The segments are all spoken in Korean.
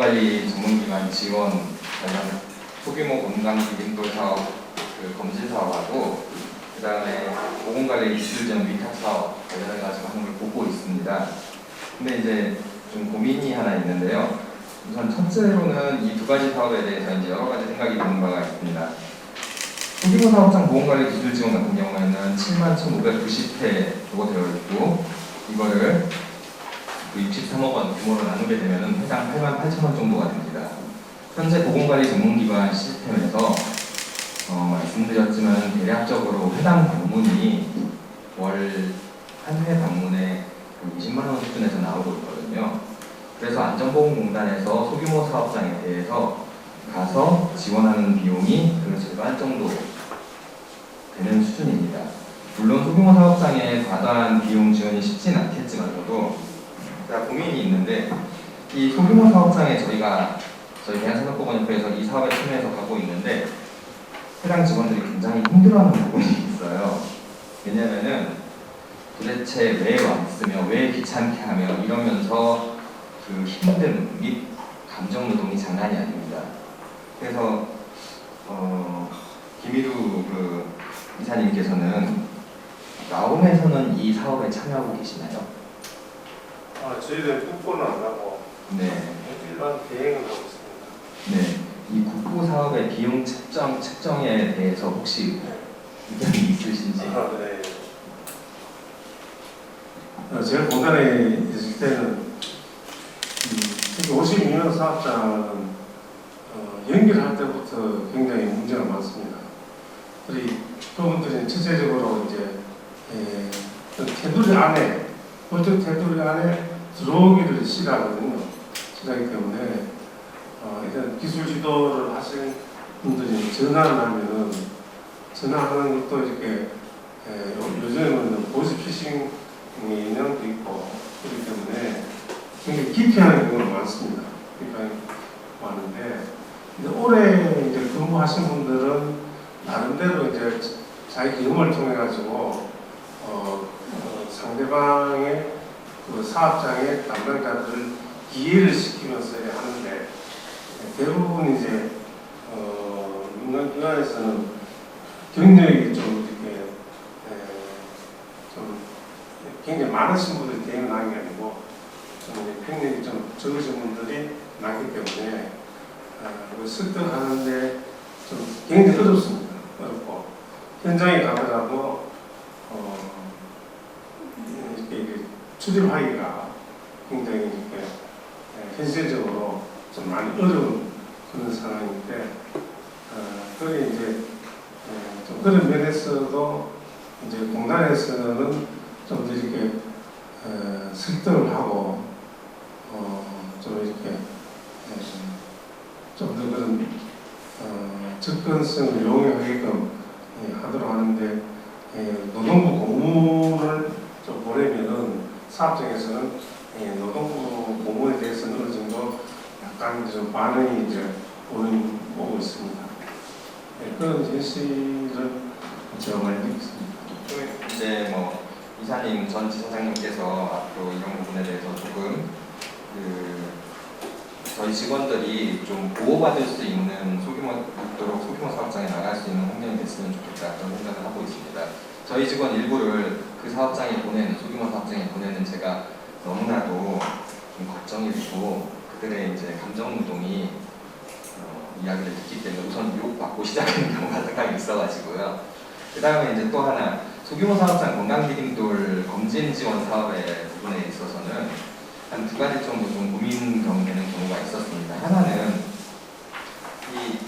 보건관리 전문기관 지원 관련 소규모 건강기능도 사업 검진 사업하고 그 다음에 보건관리 기술전 위탁 사업 관련해가지고 하는 걸 보고 있습니다. 근데 이제 좀 고민이 하나 있는데요. 우선 첫째로는 이 두 가지 사업에 대해서 이제 여러 가지 생각이 드는 바가 있습니다. 소규모 사업장 보건관리 기술 지원 같은 경우에는 71,590회로 되어 있고 이거를 63억 원 규모로 나누게 되면 회당 88,000원 정도가 됩니다. 현재 보건관리 전문기관 시스템에서 말씀드렸지만 대략적으로 회당 방문이 월 한 회 방문에 20만 원 수준에서 나오고 있거든요. 그래서 안전보건공단에서 소규모 사업장에 대해서 가서 지원하는 비용이 그 절반 정도 되는 수준입니다. 물론 소규모 사업장에 과다한 비용 지원이 쉽진 않겠지만서도 고민이 있는데 이 소규모 사업장에 저희 대한산업보건협회에서 이 사업에 참여해서 가고 있는데 해당 직원들이 굉장히 힘들어하는 부분이 있어요. 왜냐면은 도대체 왜 왔으며 왜 귀찮게 하며 이러면서 그 힘듦 및 감정노동이 장난이 아닙니다. 그래서 김희두 이사님께서는 나홈에서는 이 사업에 참여하고 계시나요? 저희들 국보는 안 하고 일반 대행을 하고 있습니다. 네, 이 국보 사업의 비용 책정에 대해서 혹시 의견이 있으신지? 네. 제가 공단에 있을 때는 특히 52년 사업장은 연결할 때부터 굉장히 문제가 많습니다. 우리 그분들이 첫째적으로 이제 테두리 안에 법적 테두리 안에 들어오기를 싫어하거든요. 싫어하기 때문에 일단 기술 지도를 하신 분들이 전화를 하면은 전화하는 것도 이렇게 요즘에는 보이스피싱 인형도 있고 그렇기 때문에 굉장히 기피하는 경우가 많습니다. 그러니까 많은데 이제 오래 이제 근무하신 분들은 나름대로 이제 자기 경험을 통해 가지고 상대방의 그 사업장의 담당자들을 이해를 시키면서 하는데 대부분 이제 민간기관에서는 경력이 좀 이렇게 좀 굉장히 많으신 분들이 대응 나는 게 아니고 좀 경력이 좀 적으신 분들이 나기 때문에 습득하는데 좀 굉장히 어렵습니다. 어렵고 현장에 가더라도 이렇게 출입하기가 굉장히 이렇게 현실적으로 좀 많이 어려운 그런 상황인데 그게 이제 좀 그런 면에서도 이제 공단에서는 좀 더 이렇게 설득을 하고 좀 이렇게 좀 더 그런 접근성을 이용하게끔 하도록 하는데 노동부 고문을 좀 보내면은 사업장에서는 노동부 고문에 대해서는 어느 정도 약간 좀 반응이 이제 오고 있습니다. 그런 현실을 제가 말씀드리겠습니다. 이제 이사님 전 지사장님께서 앞으로 이런 부분에 대해서 조금 저희 직원들이 좀 보호받을 수 있는 소규모 사업장에 나갈 수 있는 환경이 됐으면 좋겠다 그런 생각을 하고 있습니다. 저희 직원 일부를 그 사업장에 소규모 사업장에 보내는 제가 너무나도 좀 걱정이 되고 그들의 이제 감정 노동이 이야기를 듣기 때문에 우선 유혹받고 시작하는 경우가 상당히 있어가지고요. 그 다음에 이제 또 하나 소규모 사업장 건강기능돌 검진 지원 사업의 부분에 있어서는 한 두 가지 정도 좀 고민되는 경우가 있었습니다. 하나는 이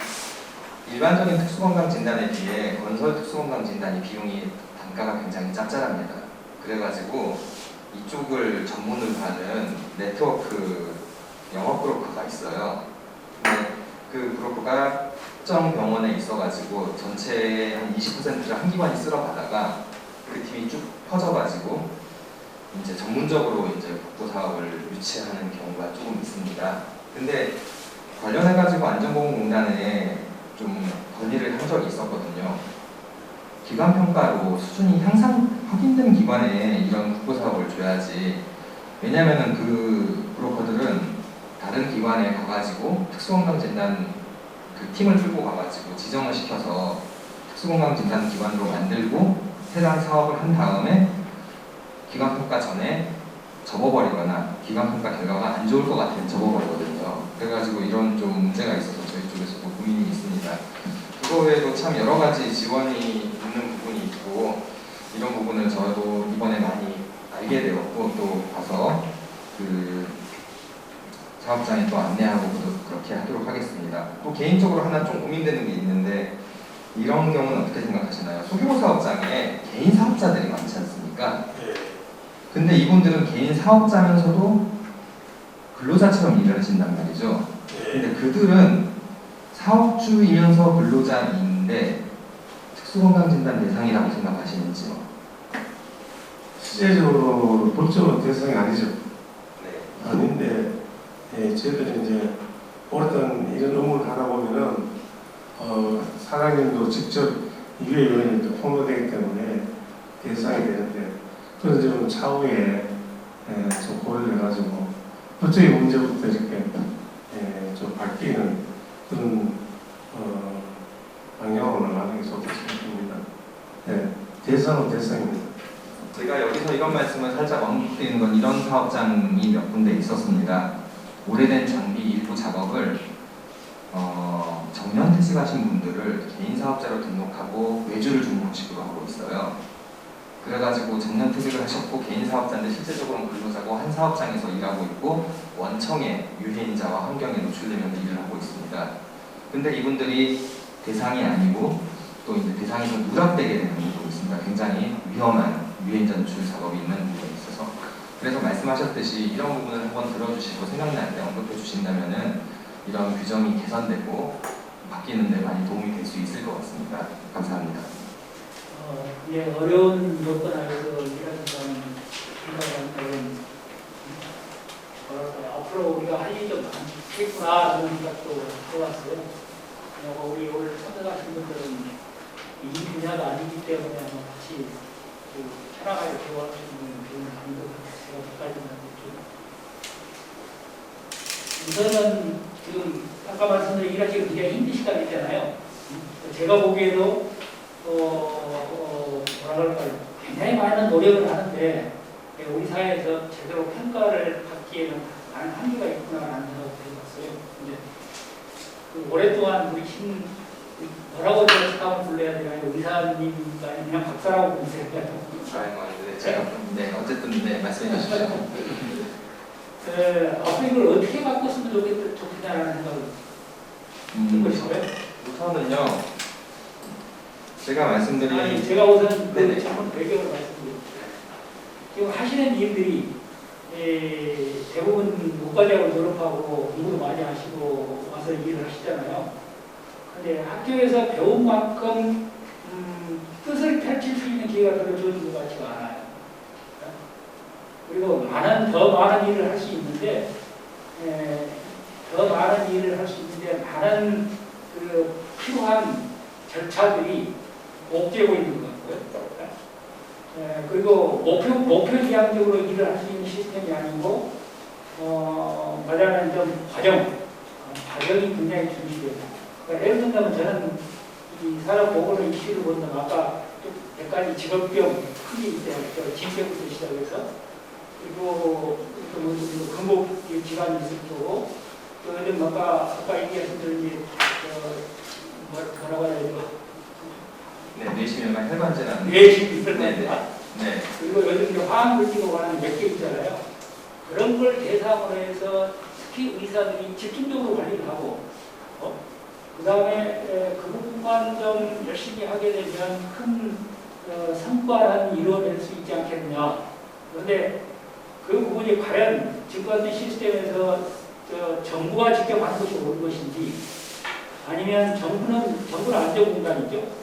일반적인 특수건강진단에 비해 건설 특수건강진단이 비용이 단가가 굉장히 짭짤합니다. 그래가지고 이쪽을 전문으로 하는 네트워크 영업 브로커가 있어요. 근데 그 브로커가 특정 병원에 있어가지고 전체의 한 20%를 한 기관이 쓸어가다가 그 팀이 쭉 퍼져가지고 이제 전문적으로 이제 국보 사업을 유치하는 경우가 조금 있습니다. 근데 관련해가지고 안전보건공단에 좀 건의를 한 적이 있었거든요. 기관 평가로 수준이 항상 확인된 기관에 이런 국보 사업을 줘야지. 왜냐면은 그 브로커들은 다른 다른 기관에 가가지고 특수건강진단 그 팀을 끌고 가가지고 지정을 시켜서 특수건강진단 기관으로 만들고 해당 사업을 한 다음에 기관평가 전에 접어버리거나 기관평가 결과가 안 좋을 것 같으면 접어버리거든요. 그래가지고 이런 좀 문제가 있어서 저희 쪽에서도 고민이 있습니다. 그거 외에도 참 여러 가지 지원이 있는 부분이 있고 이런 부분을 저도 이번에 많이 알게 되었고 또 가서 그 사업장에 또 안내하고 그렇게 하도록 하겠습니다. 또 개인적으로 하나 좀 고민되는 게 있는데 이런 경우는 어떻게 생각하시나요? 소규모 사업장에 개인 사업자들이 많지 않습니까? 근데 이분들은 개인 사업자면서도 근로자처럼 일을 하신단 말이죠. 근데 그들은 사업주이면서 근로자인데 특수건강진단 대상이라고 생각하시는지요? 실제적으로 법적으로 대상이 아니죠. 네. 아닌데 저희들이 이제 오랫동안 이런 업무를 하다 보면은 사장님도 직접 이외 요인이 포함되기 때문에 대상이 되는데 그런 점은 차후에 좀 고려를 해가지고 법적인 문제부터 이렇게 좀 바뀌는 그런 방향으로 나가는 게 좋겠 싶습니다. 네, 대상은 대상입니다. 제가 여기서 이런 말씀을 살짝 언급드리는 건 이런 사업장이 몇 군데 있었습니다. 오래된 장비 일부 작업을 정년 퇴직하신 분들을 개인 사업자로 등록하고 외주를 주는 형식으로 하고 있어요. 그래가지고 정년 퇴직을 하셨고 개인 사업자인데 실제적으로는 근로자고 한 사업장에서 일하고 있고 원청의 유해인자와 환경에 노출되면서 일을 하고 있습니다. 근데 이분들이 대상이 아니고 또 이제 대상에서 누락되게 되는 경우도 있습니다. 굉장히 위험한 유해인자 노출 작업이 있는 부분에 있어서 그래서 말씀하셨듯이 이런 부분을 한번 들어주시고 생각날 때 언급해 주신다면은 이런 규정이 개선되고 바뀌는 데 많이 도움이 될 수 있을 것 같습니다. 감사합니다. 예, 어려운 조건 안에서 일하신다는 생각은 앞으로 우리가 할 일이 좀 많겠구나 하는 생각도 해왔어요. 우리 오늘 참석하신 분들은 이 분야가 아니기 때문에 같이 편하게 대화할 수 있는 그런 방법을 제가 끝까지는 우선은 지금 아까 말씀드린 일하시기 굉장히 힘든 시간이잖아요. 제가 보기에도 뭐라 그럴까요? 굉장히 많은 노력을 하는데 우리 사회에서 제대로 평가를 받기에는 많은 한계가 있구나라는 생각을 해봤어요. 근데 오랫동안 우리 뭐라고 저는 스타을 불러야 되나요? 의사님인가 그냥 박사라고 부르세요. 네, 어쨌든 네, 말씀해 주십시오. 앞으로 이걸 어떻게 바꿨으면 좋겠다라는 생각을 듣고 싶어요. 우선은요, 제가 말씀드린 제가 우선 네네. 한번 배경을 말씀드릴게요. 지금 하시는 일들이 대부분 문과대학을 졸업하고 공부도 많이 하시고 와서 일을 하시잖아요. 근데 학교에서 배운 만큼 뜻을 펼칠 수 있는 기회가 별로 주어진 것 같지가 않아요. 그리고 더 많은 일을 할 수 있는데 많은 그 필요한 절차들이 없되고 있는 것 같고요. 그리고 목표지향적으로 일을 할 수 있는 시스템이 아니고 말하자면 좀 과정이 굉장히 중시돼요. 그러니까 예를 들면 저는 이 산업보건의 이슈를 본다면 아까 몇 가지 직업병 크게 있잖아요. 진병부터 시작해서 그리고 근복 기간이 있을 거고 또 아까 얘기하신 대로 이제 뭐라고 해야 되죠? 네, 뇌심혈관 혈관질환. 뇌심혈관. 네. 그리고 요즘 화학물질로 관한 몇 개 있잖아요. 그런 걸 대상으로 해서 특히 의사들이 집중적으로 관리를 하고 그 다음에 그 부분만 좀 열심히 하게 되면 큰 성과는 이루어낼 수 있지 않겠느냐. 그런데 그 부분이 과연 지금 같은 시스템에서 정부가 직접 하는 것이 옳은 것인지 아니면 정부는 안전공단이죠.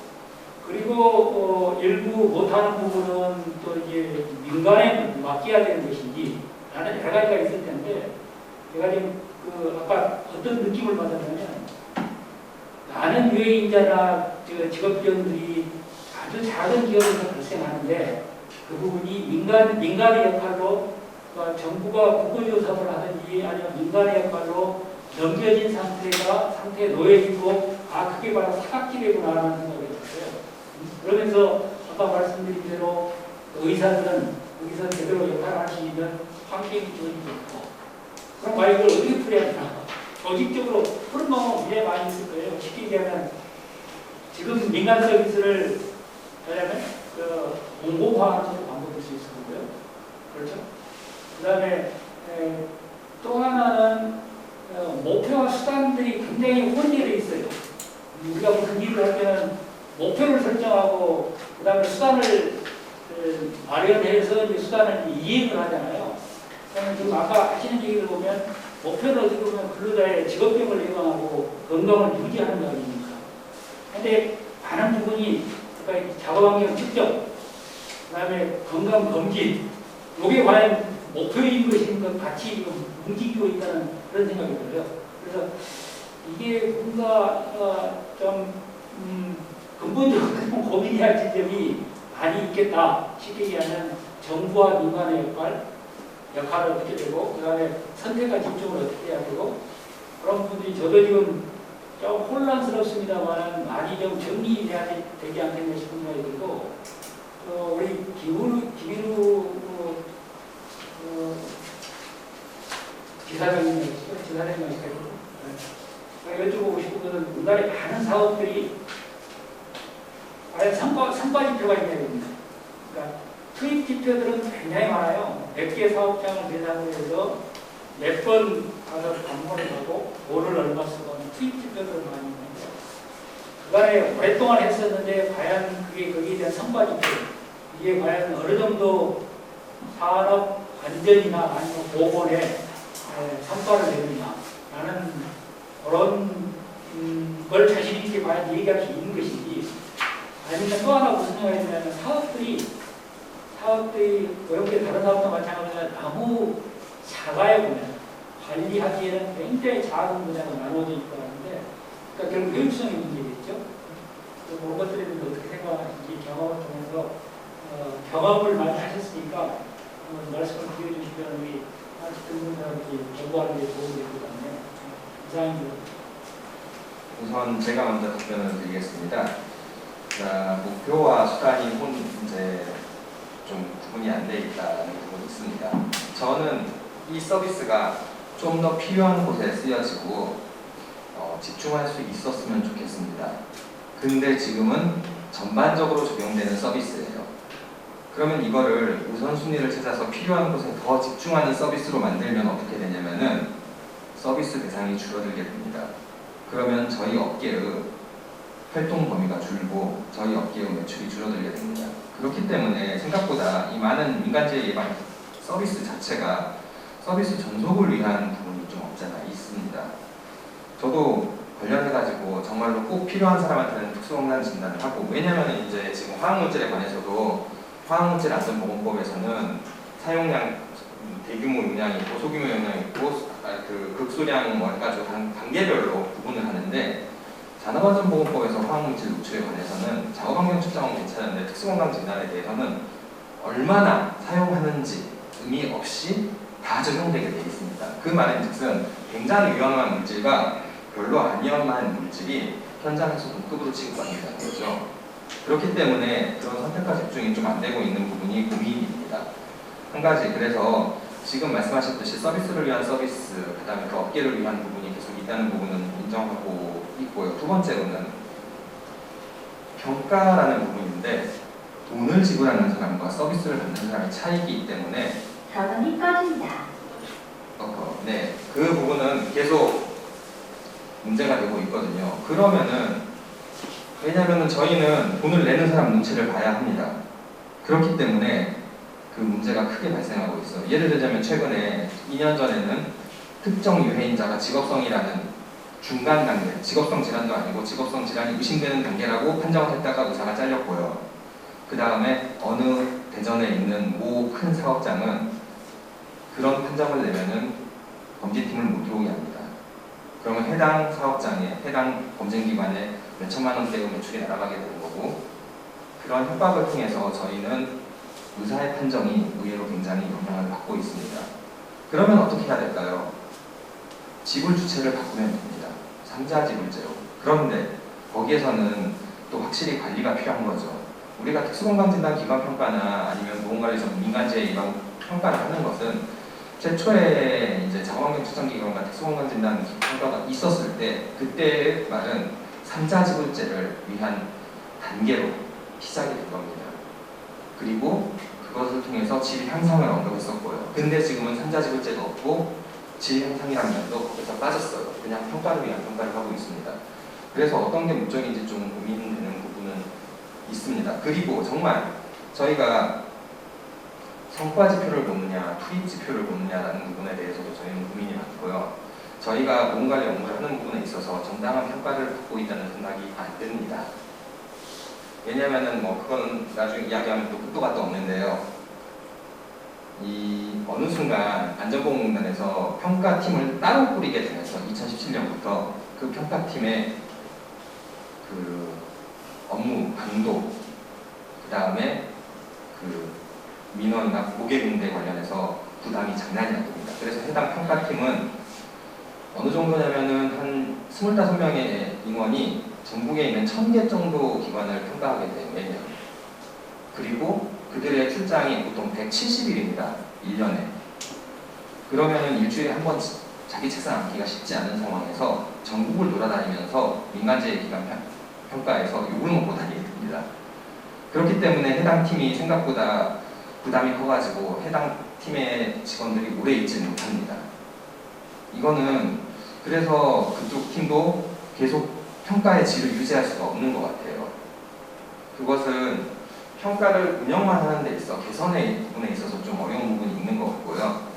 그리고 일부 못하는 부분은 또 이제 민간에 맡겨야 되는 것인지 라는 여러 가지가 있을 텐데 제가 지금 아까 어떤 느낌을 받았냐면 많은 유해인자나 직업병들이 아주 작은 기업에서 발생하는데 그 부분이 민간의 역할로 그러니까 정부가 국고조사를 하든지 아니면 민간의 역할로 넘겨진 상태에 놓여있고 그게 바로 사각지대구나라는 생각이 들었어요. 그러면서 아까 말씀드린 대로 의사들은 여기서 제대로 역할을 할 수 있는 환경이 좋고 그럼 이걸 어떻게 풀어야 되나? 조직적으로 푸는 방법은 굉장히 많이 있을 거예요. 쉽게 얘기하면 지금 민간 서비스를 하려면 공공화하는 방법일 수 있을 거고요. 그렇죠? 그 다음에 또 하나는 목표와 수단들이 굉장히 혼재되어 있어요. 우리가 무슨 일을 할 때는 목표를 설정하고 그 다음에 수단을 마련해서 이제 수단을 이행을 하잖아요. 그러면 지금 아까 하시는 얘기를 보면 목표를 어떻게 보면 근로자의 직업병을 예방하고 건강을 유지하는 거 아닙니까? 근데 많은 부분이 그러니까 작업환경 측정, 그 다음에 건강 검진, 이게 과연 목표인 것인가 같이 지금 움직이고 있다는 그런 생각이 들어요. 그래서 이게 뭔가 좀 근본적으로 고민이 할 지점이 많이 있겠다. 쉽게 얘기하면 정부와 민간의 역할을 어떻게 되고 그 다음에 선택과 집중을 어떻게 해야 되고 그런 부분들이 저도 지금 좀 혼란스럽습니다만 많이 좀 정리돼야 되지 않겠나 싶은 생각이 들고 우리 김일우 지사장님이시고 여쭤보고 싶은 것은 우리나라에 많은 사업들이 과연 성과지표가 있냐 입니다. 그러니까 투입 지표들은 굉장히 많아요. 100개 사업장을 대상으로 해서 몇 번 가서 방문을 하고 돈을 얼마 쓰고 투입 지표들은 많이 있는데 그간에 오랫동안 했었는데 과연 그게 거기에 대한 성과지표 이게 과연 어느 정도 산업 안전이나 아니면 보건에 성과를 내느냐 라는 그런 걸 자신 있게 과연 얘기할 수 있는 것인지 아니면 또 하나 무슨 생각이 드냐면 사업들이 어렵게 다른 사업과 마찬가지로 너무 작아요 보면 관리하기에는 굉장히 작은 분야가 나눠져 있고 하는데 그러니까 결국 효율성의 문제겠죠. 그런 것들에 대해서 어떻게 생각하시는지 경험을 통해서 경험을 많이 하셨으니까 말씀을 드려주시면 우리 듣는 사람들이 공부하는 데 도움이 될 것 같네요. 이상입니다. 우선 제가 먼저 답변을 드리겠습니다. 목표와 수단이 이제 좀 구분이 안 돼 있다는 부분이 있습니다. 저는 이 서비스가 좀 더 필요한 곳에 쓰여지고 집중할 수 있었으면 좋겠습니다. 근데 지금은 전반적으로 적용되는 서비스예요. 그러면 이거를 우선순위를 찾아서 필요한 곳에 더 집중하는 서비스로 만들면 어떻게 되냐면은 서비스 대상이 줄어들게 됩니다. 그러면 저희 업계의 활동 범위가 줄고 저희 업계의 매출이 줄어들게 됩니다. 그렇기 때문에 생각보다 이 많은 민간재 예방 서비스 자체가 서비스 전속을 위한 부분이 좀 없잖아 있습니다. 저도 관련해가지고 정말로 꼭 필요한 사람한테는 특수건강 진단을 하고 왜냐하면 이제 지금 화학물질에 관해서도 화학물질안전보건법에서는 사용량 대규모 용량이 있고 소규모 용량이 있고 극소량 해가지고 단계별로 구분을 하는데 산업안전보건법에서 화학물질 노출에 관해서는 작업환경 측정은 괜찮은데 특수건강진단에 대해서는 얼마나 사용하는지 의미 없이 다 적용되게 되어 있습니다. 그 말인즉슨 굉장히 위험한 물질과 별로 안 위험한 물질이 현장에서 동급으로 취급받는다는 거죠. 그렇기 때문에 그런 선택과 집중이 좀 안 되고 있는 부분이 고민입니다. 한 가지 그래서 지금 말씀하셨듯이 서비스를 위한 서비스, 그 다음에 그 업계를 위한 부분이 계속 있다는 부분은 인정하고 있고요. 두 번째로는 평가라는 부분인데 돈을 지불하는 사람과 서비스를 받는 사람의 차이이기 때문에 전원이 꺼집니다. 네, 그 부분은 계속 문제가 되고 있거든요. 그러면은 왜냐하면 저희는 돈을 내는 사람 눈치를 봐야 합니다. 그렇기 때문에 그 문제가 크게 발생하고 있어요. 예를 들자면 최근에 2년 전에는 특정 유해인자가 직업성이라는 중간 단계, 직업성 질환도 아니고 직업성 질환이 의심되는 단계라고 판정을 했다가 의사가 잘렸고요. 그 다음에 어느 대전에 있는 모 큰 사업장은 그런 판정을 내면은 검진팀을 못 들어오게 합니다. 그러면 해당 사업장에, 해당 검증기관에 몇 천만 원대의 매출이 날아가게 되는 거고 그런 협박을 통해서 저희는 의사의 판정이 의외로 굉장히 굉장히 영향을 받고 있습니다. 그러면 어떻게 해야 될까요? 지불 주체를 바꾸면 됩니다. 삼자지불제로. 그런데 거기에서는 또 확실히 관리가 필요한 거죠. 우리가 특수건강진단 기관평가나 아니면 보건관리성 민간재 이런 평가를 하는 것은 최초에 이제 자원환경추천기관과 특수건강진단 평가가 있었을 때 그때의 말은 삼자지불제를 위한 단계로 시작이 된 겁니다. 그리고 그것을 통해서 질 향상을 언급했었고요. 근데 지금은 삼자지불제도 없고 질 향상이라는 말도 거기서 빠졌어요. 그냥 평가를 위한 평가를 하고 있습니다. 그래서 어떤 게 목적인지 좀 고민되는 부분은 있습니다. 그리고 정말 저희가 성과 지표를 보느냐, 투입 지표를 보느냐라는 부분에 대해서도 저희는 고민이 많고요. 저희가 보건관리 업무를 하는 부분에 있어서 정당한 평가를 받고 있다는 생각이 안 듭니다. 왜냐면은 그건 나중에 이야기하면 또 끝도 gat도 없는데요. 이 어느 순간 안전보건공단에서 평가팀을 따로 꾸리게 되면서 2017년부터 그 평가팀의 그 업무 강도, 그 다음에 그 민원이나 고객응대 관련해서 부담이 장난이 아닙니다. 그래서 해당 평가팀은 어느 정도냐면은 한 25명의 인원이 전국에 있는 1000개 정도 기관을 평가하게 돼요, 매년. 그리고 그들의 출장이 보통 170일입니다, 1년에. 그러면은 일주일에 한 번 자기 책상 앉기가 쉽지 않은 상황에서 전국을 돌아다니면서 민간재 기관 평가에서 욕을 먹고 다니게 됩니다. 그렇기 때문에 해당 팀이 생각보다 부담이 커가지고 해당 팀의 직원들이 오래 있지는 못합니다. 이거는 그래서 그쪽 팀도 계속 평가의 질을 유지할 수가 없는 것 같아요. 그것은 평가를 운영만 하는 데 있어 개선의 부분에 있어서 좀 어려운 부분이 있는 것 같고요.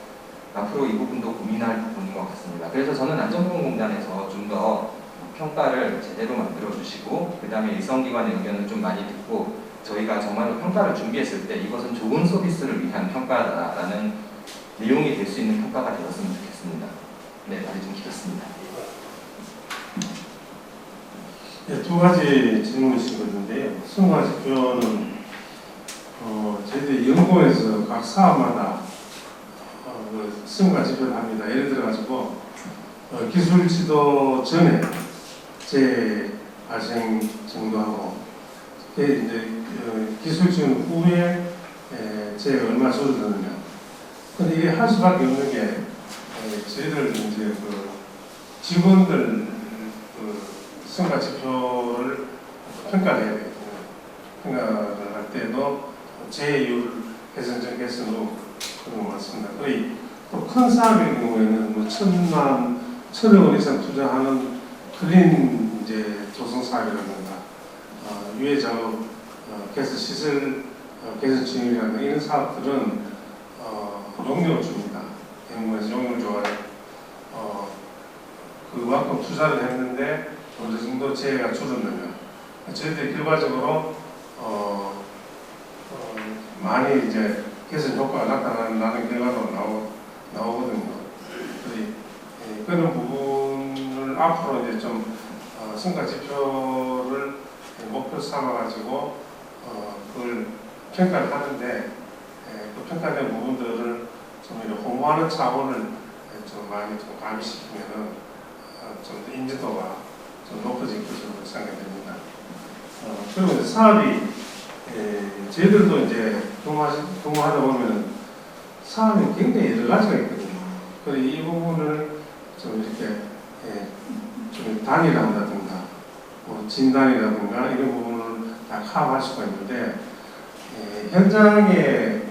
앞으로 이 부분도 고민할 부분인 것 같습니다. 그래서 저는 안전보건공단에서 좀 더 평가를 제대로 만들어 주시고 그 다음에 일선기관의 의견을 좀 많이 듣고 저희가 정말로 평가를 준비했을 때 이것은 좋은 서비스를 위한 평가다라는 내용이 될 수 있는 평가가 되었으면 좋겠습니다. 네, 말이 좀 길었습니다. 네, 두 가지 질문이신 건데요. 성과지표는 저희들이 연구에서 각 사업마다 그 성과지표를 합니다. 예를 들어가지고 기술 지도 전에 재발생 정도하고 이제 기술 지원 후에 재가 얼마 줄어드느냐. 근데 이게 할 수밖에 없는 게 저희들 이제 그 직원들 그 성과 지표를 평가를 해야 되거든요. 평가를 할 때도 재율 개선적 개선으로 그런 것 같습니다. 거의 또 큰 사업의 경우에는 뭐 1,000억 원 이상 투자하는 클린 이제 조성 사업이라든가 유해 작업 개선 시설 개선 진입이라든가 이런 사업들은 용역을 줍니다. 연구에서 용역을 줘야 그만큼 투자를 했는데 어느 정도 재해가 줄었느냐. 저희들이 결과적으로 많이 이제 개선 효과가 나타나는 결과도 나오거든요. 그런 부분을 앞으로 이제 좀 성과 지표를 목표 삼아가지고 그걸 평가를 하는데 그 평가된 부분들을 좀 이렇게 홍보하는 차원을 좀 많이 좀 가미시키면은 좀 더 인지도가 좀 높아질 것으로 생각됩니다. 그리고 이제 사업이 저희들도 이제 근무하다 보면 사업이 굉장히 여러 가지가 있거든요. 그래서 이 부분을 좀 이렇게 좀 단위라든가 뭐 진단이라든가 이런 부분을 다 파악할 수가 있는데 현장의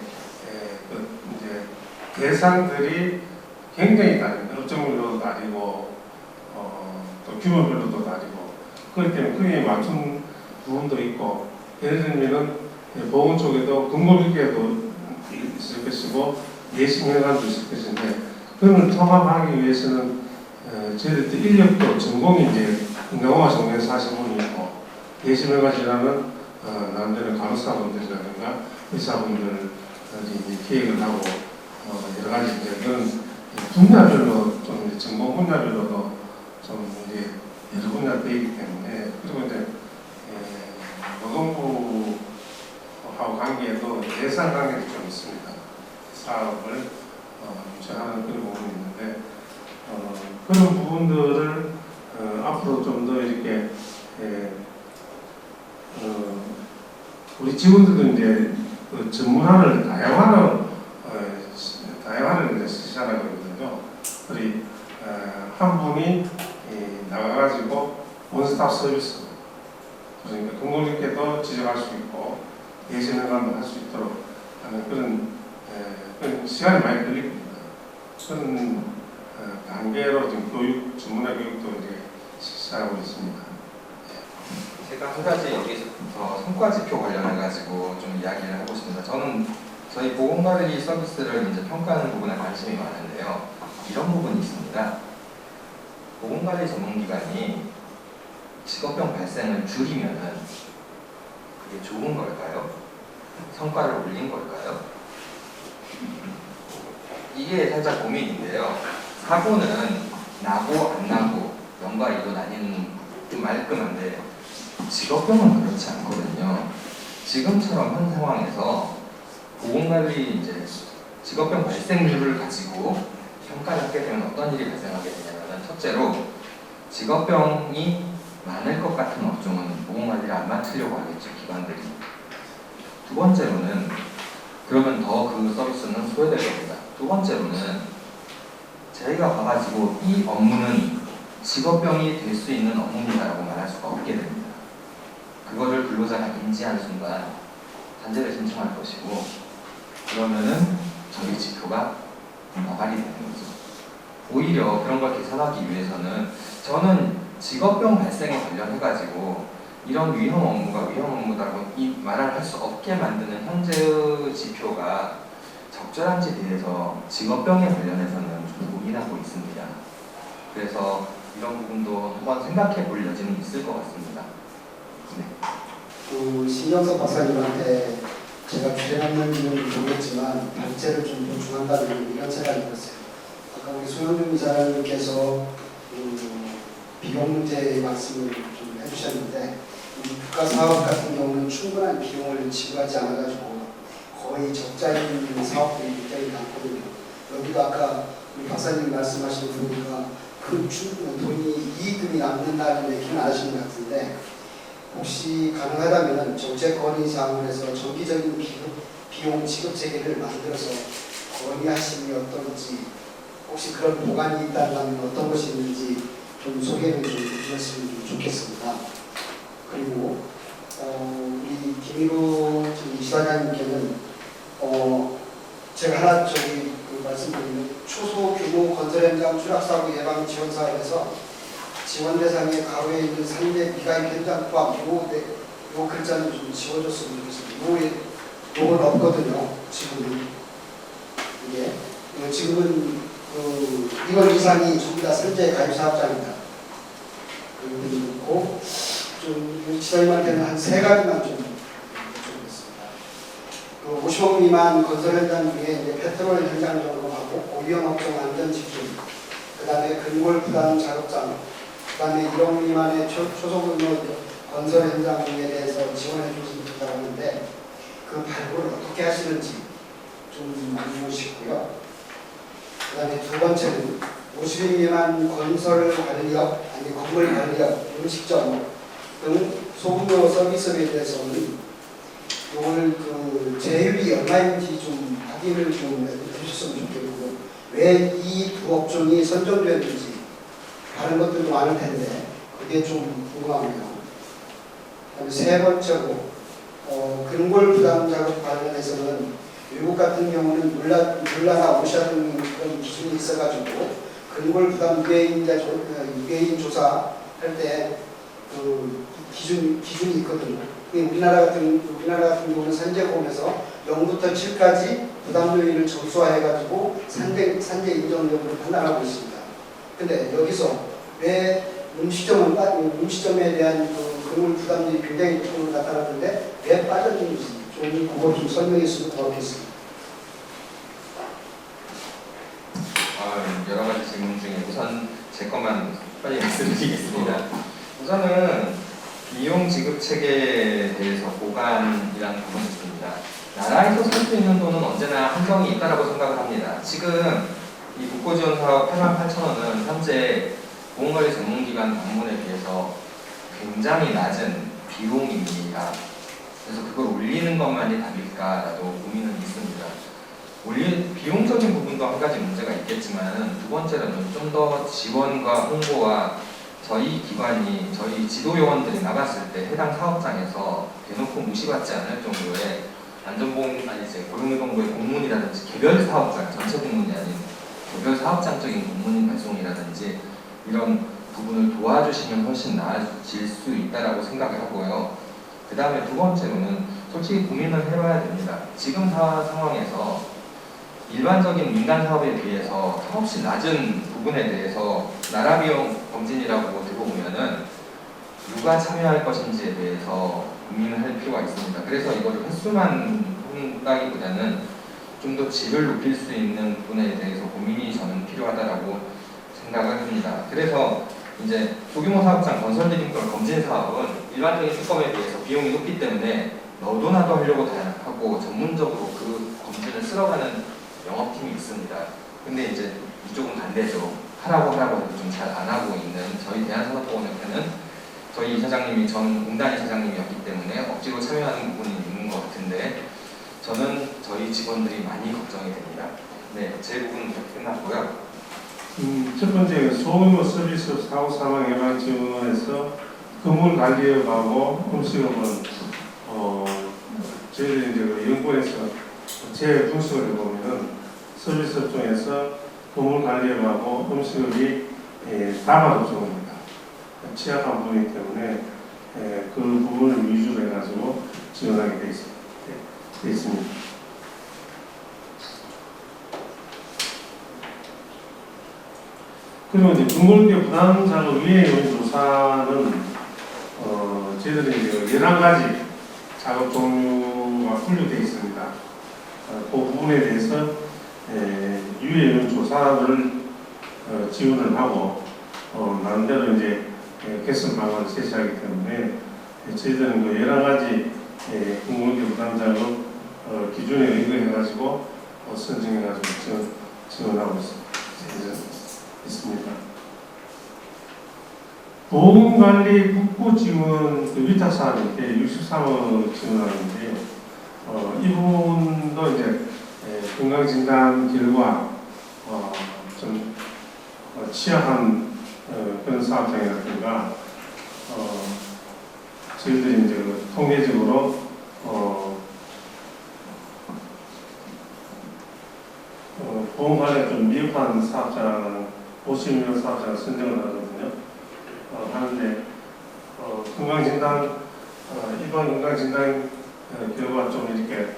그 이제 대상들이 굉장히 다릅니다. 업종별로도 다르고 또 규모별로도 다르고 그렇기 때문에 그에 맞춘 부분도 있고 예를 들면은 보건 쪽에도 근거리계도 있을 것이고 예심혈관도 있을 것인데 그걸 통합하기 위해서는 저희들 인력도 전공이 이제 인간공학 전공에서 하신 분이 있고 예심혈관 질환은 남들은 간호사분들이라든가 의사분들이 기획을 하고 여러 가지 이제 그런 분야별로 좀 이제 전공 분야별로도 좀 이제 여러 분야가 되기 때문에 그리고 이제 노동부하고 관계에도 예산 관계도 좀 있습니다. 그래서 사업을 유치하는 그런 부분이 있는데 그런 부분들을 앞으로 좀 더 이렇게 우리 직원들도 이제 그 전문화를 다양화를 이제 시작하고 있거든요. 우리 한 분이 나가가지고 원스톱 서비스, 그러니까 공공님께도 지적할 수 있고 예시능감도 할 수 있도록 하는 그런 시간이 많이 걸립니다. 그런 단계로 지금 교육, 전문화 교육도 이제 시작하고 있습니다. 제가 한 가지 여기서 성과지표 관련해가지고 좀 이야기를 하고 싶습니다. 저는 저희 보건관리 서비스를 이제 평가하는 부분에 관심이 많은데요. 이런 부분이 있습니다. 보건관리 전문기관이 직업병 발생을 줄이면은 그게 좋은 걸까요? 성과를 올린 걸까요? 이게 살짝 고민인데요. 사고는 나고 안 나고 0과 2로 나뉘는 좀 말끔한데 직업병은 그렇지 않거든요. 지금처럼 현 상황에서 보건관리 이제 직업병 발생률을 가지고 평가를 하게 되면 어떤 일이 발생하게 되냐면, 첫째로 직업병이 많을 것 같은 업종은 보건관리를 안 맡으려고 하겠죠, 기관들이. 두 번째로는 그러면 더 그 서비스는 소외될 겁니다. 두 번째로는 저희가 봐가지고 이 업무는 직업병이 될 수 있는 업무입니다라고 말할 수가 없게 됩니다. 그거를 근로자가 인지하는 순간 단죄를 신청할 것이고, 그러면은 저희 지표가 나발이 되는 거죠. 오히려 그런 걸 계산하기 위해서는 저는 직업병 발생에 관련해가지고 이런 위험 업무가 위험 업무라고 이 말을 할 수 없게 만드는 현재 지표가 적절한지 대해서 직업병에 관련해서는 좀 고민하고 있습니다. 그래서 이런 부분도 한번 생각해 볼 여지는 있을 것 같습니다. 네. 신경석 박사님한테 제가 출연했는지는 모르겠지만 발제를 좀 보충한다는 이런 생각이 들었어요. 아까 우리 소영준 기자님께서 비용 문제의 말씀을 좀 해주셨는데, 국가 사업 같은 경우는 충분한 비용을 지불하지 않아가지고 거의 적자인 사업들이 굉장히 많거든요. 여기도 아까 우리 박사님 말씀하신 거 보니까 그 돈이 이익금이 남는다는 얘기는 안 하시는 것 같은데, 혹시 가능하다면 정책 건의 사항에서 정기적인 비용 지급 체계를 만들어서 건의하심이 어떤지, 혹시 그런 보관이 있다면 어떤 것이 있는지 좀 소개를 좀 해주셨으면 좋겠습니다. 그리고 우리 김일우 이사장님께는 제가 하나 말씀드리면, 초소규모 건설 현장 추락사고 예방 지원 사업에서 지원 대상의 가로에 있는 산재 미가입 현장 포함 요 글자는 좀 지워줬으면 좋겠습니다. 요건 없거든요. 지금은 지금은 이건 이상이 전부 다 산재 가입 사업장입니다. 그리고 좀 지사님한테는 한 3가지만 좀 여쭤보겠습니다. 50억 미만 건설 현장 중에 이제 페트롤 현장 점검하고 고위험 업종 안전 지킴, 그다음에 근골 부담 작업장, 그다음에 1억 미만의 초소규모 건설 현장에 대해서 지원해 주신다고 하는데, 그 발굴을 어떻게 하시는지 좀 알고 싶고요. 그다음에 두 번째는 50인 미만 건설 관리업, 아니 건물 관리업, 음식점 등 소규모 서비스에 대해서는 이걸 그 제휴이 얼마인지 좀 확인을 좀 해주셨으면 좋겠고, 왜 이 두 업종이 선정됐는지, 다른 것들도 많을 텐데 그게 좀 궁금하고요. 그다음에 세 번째로 근골 부담 작업 관련해서는 외국 같은 경우는 물라나 오샤 등 그런 기준이 있어가지고 근골 부담 유해인 조사할 때 그 기준이 있거든요. 우리나라 같은 경우는 산재보험에서 0부터 7까지 부담 요인을 점수화해가지고 산재 인정 여부를 판단하고 있습니다. 근데 여기서 왜 음식점에 대한 그 근골 부담률이 굉장히 높은 것 나타났는데 왜 빠졌는지 좀 그거 좀 설명해 주시면 고맙겠습니다. 여러 가지 질문 중에 우선 제 것만 빨리 말씀드리겠습니다. 우선은 비용 지급 체계에 대해서 보관이라는 부분이 있습니다. 나라에서 쓸 수 있는 돈은 언제나 한정이 있다고 생각을 합니다. 지금 이 국고지원 사업 88,000원은 현재 보험관리 전문기관 방문에 비해서 굉장히 낮은 비용입니다. 그래서 그걸 올리는 것만이 답일까라도 고민은 있습니다. 비용적인 부분도 한 가지 문제가 있겠지만 두 번째로는 좀 더 지원과 홍보와 저희 기관이 저희 지도 요원들이 나갔을 때 해당 사업장에서 대놓고 무시받지 않을 정도의 고용노동부의 공문이라든지 개별 사업장, 전체 공문이 아닌 개별 사업장적인 공문 발송이라든지 이런 부분을 도와주시면 훨씬 나아질 수 있다고 생각을 하고요. 그 다음에 두 번째로는 솔직히 고민을 해봐야 됩니다. 지금 상황에서 일반적인 민간 사업에 비해서 턱없이 낮은 부분에 대해서 나라 비용 검진이라고 들어오면은 누가 참여할 것인지에 대해서 고민을 할 필요가 있습니다. 그래서 이거를 횟수만 한다기보다는 좀 더 질을 높일 수 있는 부분에 대해서 고민이 저는 필요하다라고 생각을 합니다. 그래서 이제 소규모 사업장 건설 디딤돌 검진 사업은 일반적인 특검에 비해서 비용이 높기 때문에 너도 나도 하려고 하고 전문적으로 그 검진을 쓸어가는 영업팀이 있습니다. 근데 이제 이쪽은 반대죠. 하라고 해도 좀 잘 안 하고 있는 저희 대한산업보험협회는 저희 이사장님이 전 공단 이사장님이었기 때문에 억지로 참여하는 부분이 있는 것 같은데 저는 저희 직원들이 많이 걱정이 됩니다. 네, 제 부분은 그렇게 끝났고요. 첫 번째 소규모 서비스 사고 사망 예방 지원에서 건물 관리업하고 음식업은 저희들이 이제 그 연구원에서 제 분석을 해보면은 서비스업 중에서 건물 관리업하고 음식업이 다마도중입니다. 취약한 부분이기 때문에 그 부분을 위주로 해가지고 지원하게 돼 있습니다. 그리고 이제 근본계 부담자금 위에 요인 조사는 저희들이 이제 11가지 작업 종류가 분류되어 있습니다. 그 부분에 대해서 유예 요인 조사를 지원을 하고 나름대로 이제 개선 방안을 제시하기 때문에 저희들은 그 11가지 근본계 부담자금 기준에 의거해가지고 선정해가지고 지원하고 있습니다. 보험관리 국고지원 그 위탁사업인데 63억 지원하는데요. 이 부분도 이제 건강진단 결과 좀 취약한 그런 사업장이라든가 저희들이 이제 통계적으로 보험관리가 좀 미흡한 사업장 50명 사업장을 선정을 하거든요. 하는데 건강진단 이번 건강진단 결과 좀 이렇게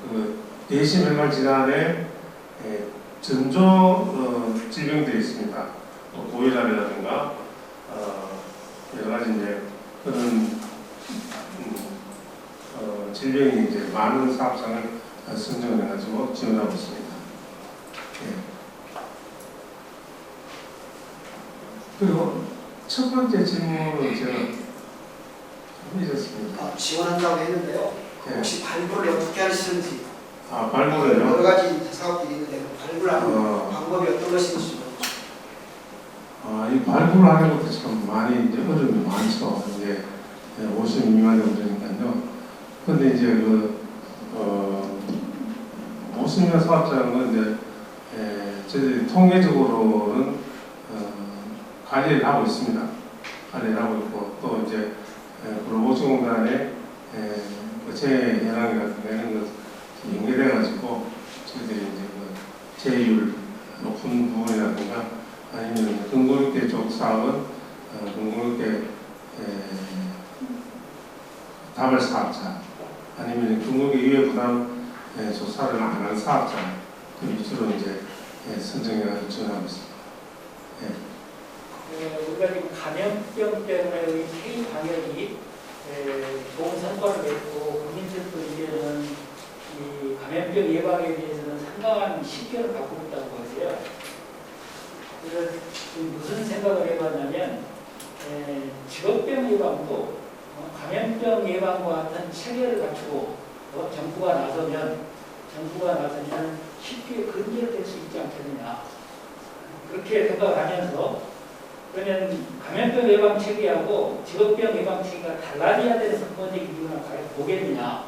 그 대심 혈관 질환에 전조 질병들이 있습니다. 고혈압이라든가 여러 가지 이제 그런 질병이 이제 많은 사업장을 선정을 해가지고 지원하고 있습니다. 그리고 첫 번째 질문은 제가 잊었습니다. 지원한다고 했는데요. 혹시 발굴을 어떻게 하시는지. 발굴을요? 여러 가지 사업들이 있는데 발굴하는 방법이 어떤 것인지. 이 발굴하는 것도 참 많이 이제 어려움이 많죠. 이제 50 미만이 그러니까요. 근데 이제 그 50명 사업장은 이제 저희들이 통계적으로는 관리를 하고 있습니다. 관리를 하고 있고 또 이제 보건복지공단의 재현황이라든가 이런 것 연계돼가지고 저희들이 이제 그 제휴율 높은 부분이라든가 아니면 근고육대 쪽 사업은 근고육대 다발 사업자 아니면 근고육대 유해 부담 조사를 안 하는 사업자 그 위주로 이제 선정해가지고 지원하고 있습니다. 우리가 지금 감염병 때문에 우리 K 방역이 좋은 성과를 냈고 국민들도 이제는 이 감염병 예방에 대해서는 상당한 신경을 갖고 있다고 하세요. 그래서 무슨 생각을 해봤냐면 직업병 예방도 감염병 예방과 같은 체계를 갖추고 정부가 나서면 쉽게 근절될 수 있지 않겠느냐. 그렇게 생각하면서 그러면 감염병 예방 체계하고 직업병 예방 체계가 달라져야 되는 선거적 기준을 과연 보겠느냐.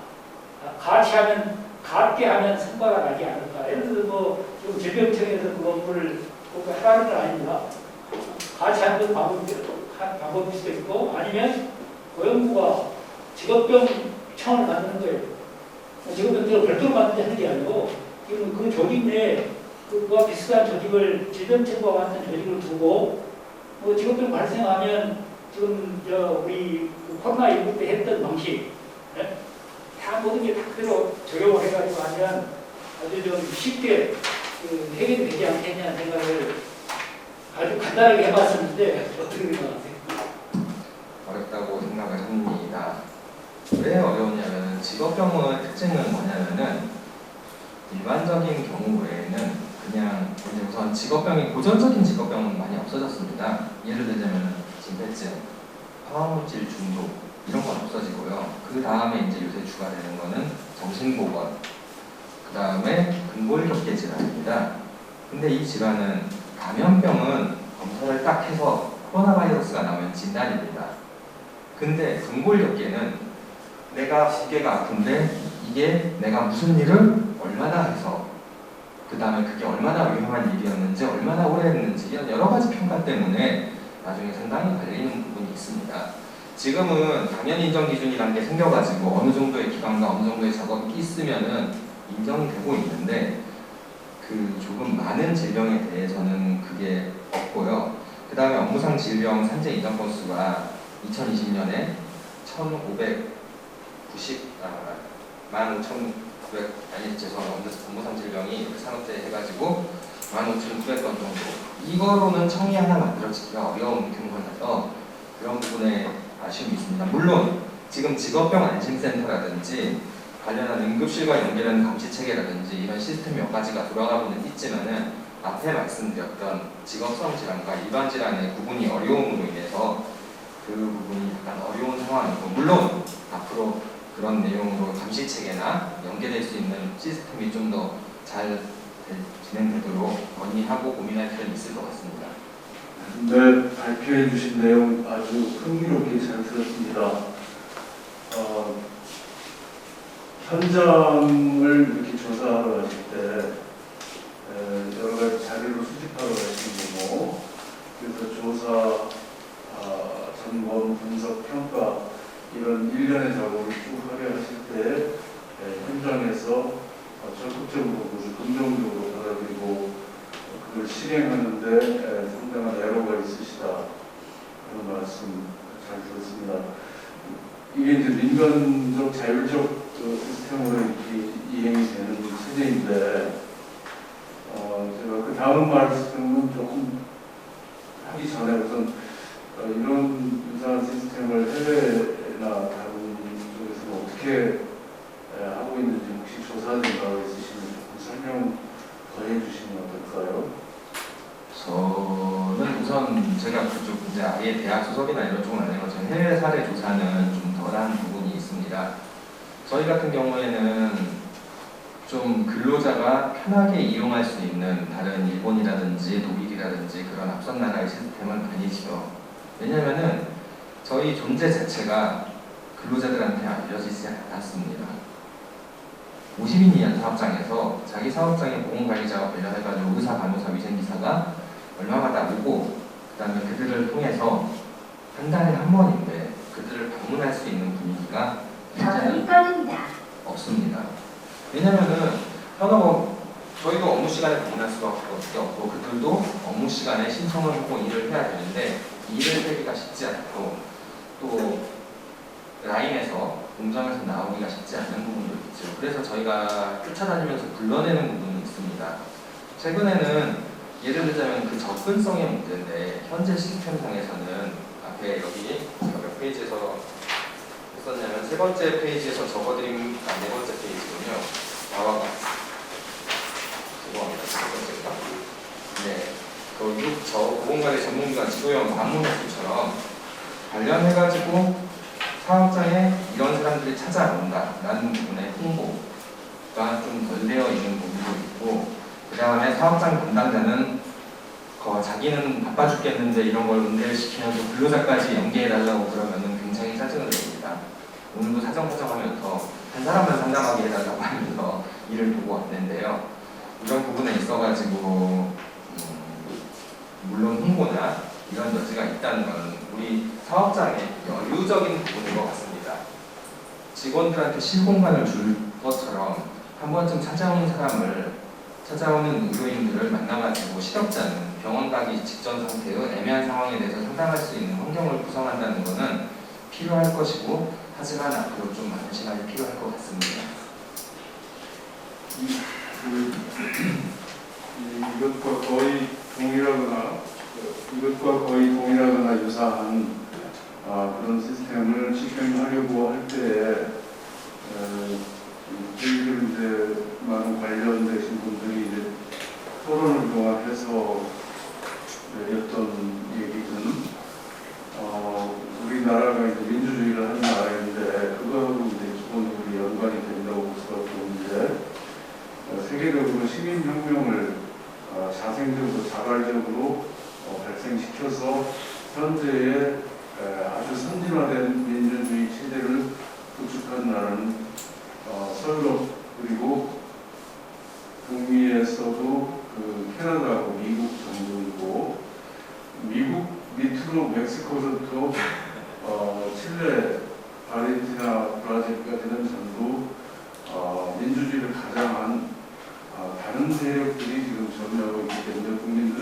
같게 하면 성과가 나지 않을까. 예를 들어 지금 질병청에서 그 업무를 하라는 건 아닙니다. 같이 하는 방법일 수도 있고, 아니면 고용부가 직업병청을 만드는 거예요. 직업병청을 별도로 만드는 게 아니고, 지금 그 조직 내에 그와 비슷한 조직을, 질병청과 같은 조직을 두고, 직업병 발생하면 지금 우리 코로나19 때 했던 방식, 네? 다 모든 게 다 그대로 적용을 해가지고 하면 아주 좀 쉽게 해결되지 않겠냐는 생각을 아주 간단하게 해봤었는데 어떻게 생각하세요? 어렵다고 생각을 합니다. 왜 어려우냐면 직업병의 특징은 뭐냐면은 일반적인 경우 외에는 그냥 이제 우선 직업병이 고전적인 직업병은 많이 없어졌습니다. 예를 들자면 진폐증, 화학물질 중독 이런 건 없어지고요. 그 다음에 이제 요새 추가되는 거는 정신보건, 그 다음에 근골격계 질환입니다. 근데 이 질환은 감염병은 검사를 딱 해서 코로나 바이러스가 나오면 진단입니다. 근데 근골격계는 내가 시계가 아픈데 이게 내가 무슨 일을 얼마나 해서 그 다음에 그게 얼마나 위험한 일이었는지 얼마나 오래 했는지 이런 여러 가지 평가 때문에 나중에 상당히 갈리는 부분이 있습니다. 지금은 당연 인정 기준이라는 게 생겨가지고 어느 정도의 기간과 어느 정도의 작업이 있으면은 인정이 되고 있는데 그 조금 많은 질병에 대해서는 그게 없고요. 그 다음에 업무상 질병 산재 인정 건수가 2020년에 업무상 질병이 산업재해 해가지고 15,900건 정도. 이거로는 청이 하나 만들어지기가 어려운 경우라서 그런 부분에 아쉬움이 있습니다. 물론 지금 직업병 안심센터라든지 관련한 응급실과 연결하는 감시체계라든지 이런 시스템 몇 가지가 돌아가고는 있지만은 앞에 말씀드렸던 직업성 질환과 일반 질환의 구분이 어려움으로 인해서 그 부분이 약간 어려운 상황이고, 물론 앞으로 그런 내용으로 감시체계나 연계될 수 있는 시스템이 좀 더 잘 진행되도록 건의하고 고민할 필요는 있을 것 같습니다. 네, 발표해 주신 내용 아주 흥미롭게 잘 들었습니다. 현장을 이렇게 조사하러 가실 때 여러 가지 자료를 수집하러 가시는 거고, 그래서 조사, 점검, 분석, 평가 이런 일련의 작업을 쭉 하게 하실 때 현장에서 적극적으로 긍정적으로 받아들이고 그걸 실행하는데 상당한 애로가 있으시다 그런 말씀 잘 들었습니다. 이게 이제 민간적 자율적 시스템으로 이렇게 이행이 되는 체제인데 제가 그 다음 말씀은 조금 하기 전에 우선 이런 유사한 시스템을 해외나 다른 쪽에서는 어떻게 하고 있는지 혹시 조사된 바가 있으시면 조금 설명 더 해주시면 어떨까요? 저는 우선 제가 그쪽 이제 아예 대학 소속이나 이런 쪽은 아니고 저는 해외 사례 조사는 좀 덜한 부분이 있습니다. 저희 같은 경우에는 좀 근로자가 편하게 이용할 수 있는 다른 일본이라든지 독일이라든지 그런 앞선 나라의 시스템은 아니죠. 왜냐하면은 저희 존재 자체가 근로자들한테 알려지지 않았습니다. 50인 이하 사업장에서 자기 사업장의 보건관리자와 관련해가지고 의사, 간호사, 위생기사가 얼마마다 오고 그 다음에 그들을 통해서 한 달에 한 번인데 그들을 방문할 수 있는 분위기가 현재는 없습니다. 왜냐면은 저희도 업무 시간에 방문할 수밖에 없고 그들도 업무 시간에 신청을 하고 일을 해야 되는데 일을 하기가 쉽지 않고 또 라인에서 공장에서 나오기가 쉽지 않은 부분도 있죠. 그래서 저희가 쫓아다니면서 불러내는 부분이 있습니다. 최근에는 예를 들자면 그 접근성의 문제인데 현재 시스템상에서는 앞에 여기 몇 페이지에서 했었냐면 세 번째 페이지에서 적어드린 네 번째 페이지군요. 나와 같이 죄송합니다. 세 번째가 저 보건관리 전문기관 지도형 방문 횟수처럼 관련해가지고 사업장에 이런 사람들이 찾아온다라는 부분의 홍보가 좀 덜 되어 있는 부분도 있고, 그 다음에 사업장 담당자는 자기는 바빠 죽겠는데 이런 걸 응대를 시키면서 근로자까지 연계해달라고 그러면은 굉장히 짜증을 냅니다. 오늘도 사정사정하면서 한 사람만 상담하게 해달라고 하면서 일을 보고 왔는데요. 이런 부분에 있어가지고 물론 홍보나 이런 여지가 있다는 건 우리 사업장의 여유적인 부분인 것 같습니다. 직원들한테 실공간을 줄 것처럼 한 번쯤 찾아오는 의료인들을 만나가지고 실업자는 병원 가기 직전 상태의 애매한 상황에 대해서 상담할 수 있는 환경을 구성한다는 것은 필요할 것이고, 하지만 앞으로 좀 많은 시간이 필요할 것 같습니다. 이것과 거의 동일하거나 유사한 그런 시스템을 집행하려고 할 때에 저희들 이제 많은 관련되신 분들이 이제 토론을 통해서 했던 얘기는 우리나라가 이제 민주주의를 하는 나라인데 그거하고 이제 기본적으로 연관이 된다고 볼 수밖에 없는데, 세계적으로 시민혁명을 자생적으로 자발적으로 발생시켜서 현재의 아주 선진화된 민주주의 체제를 구축한 나라는 서유럽, 그리고 북미에서도 그 캐나다하고 미국 정도이고, 미국 밑으로 멕시코부터 칠레, 아르헨티나, 브라질까지는 전부 민주주의를 가장한 다른 세력들이 지금 점유하고 있기 때문에 국민들은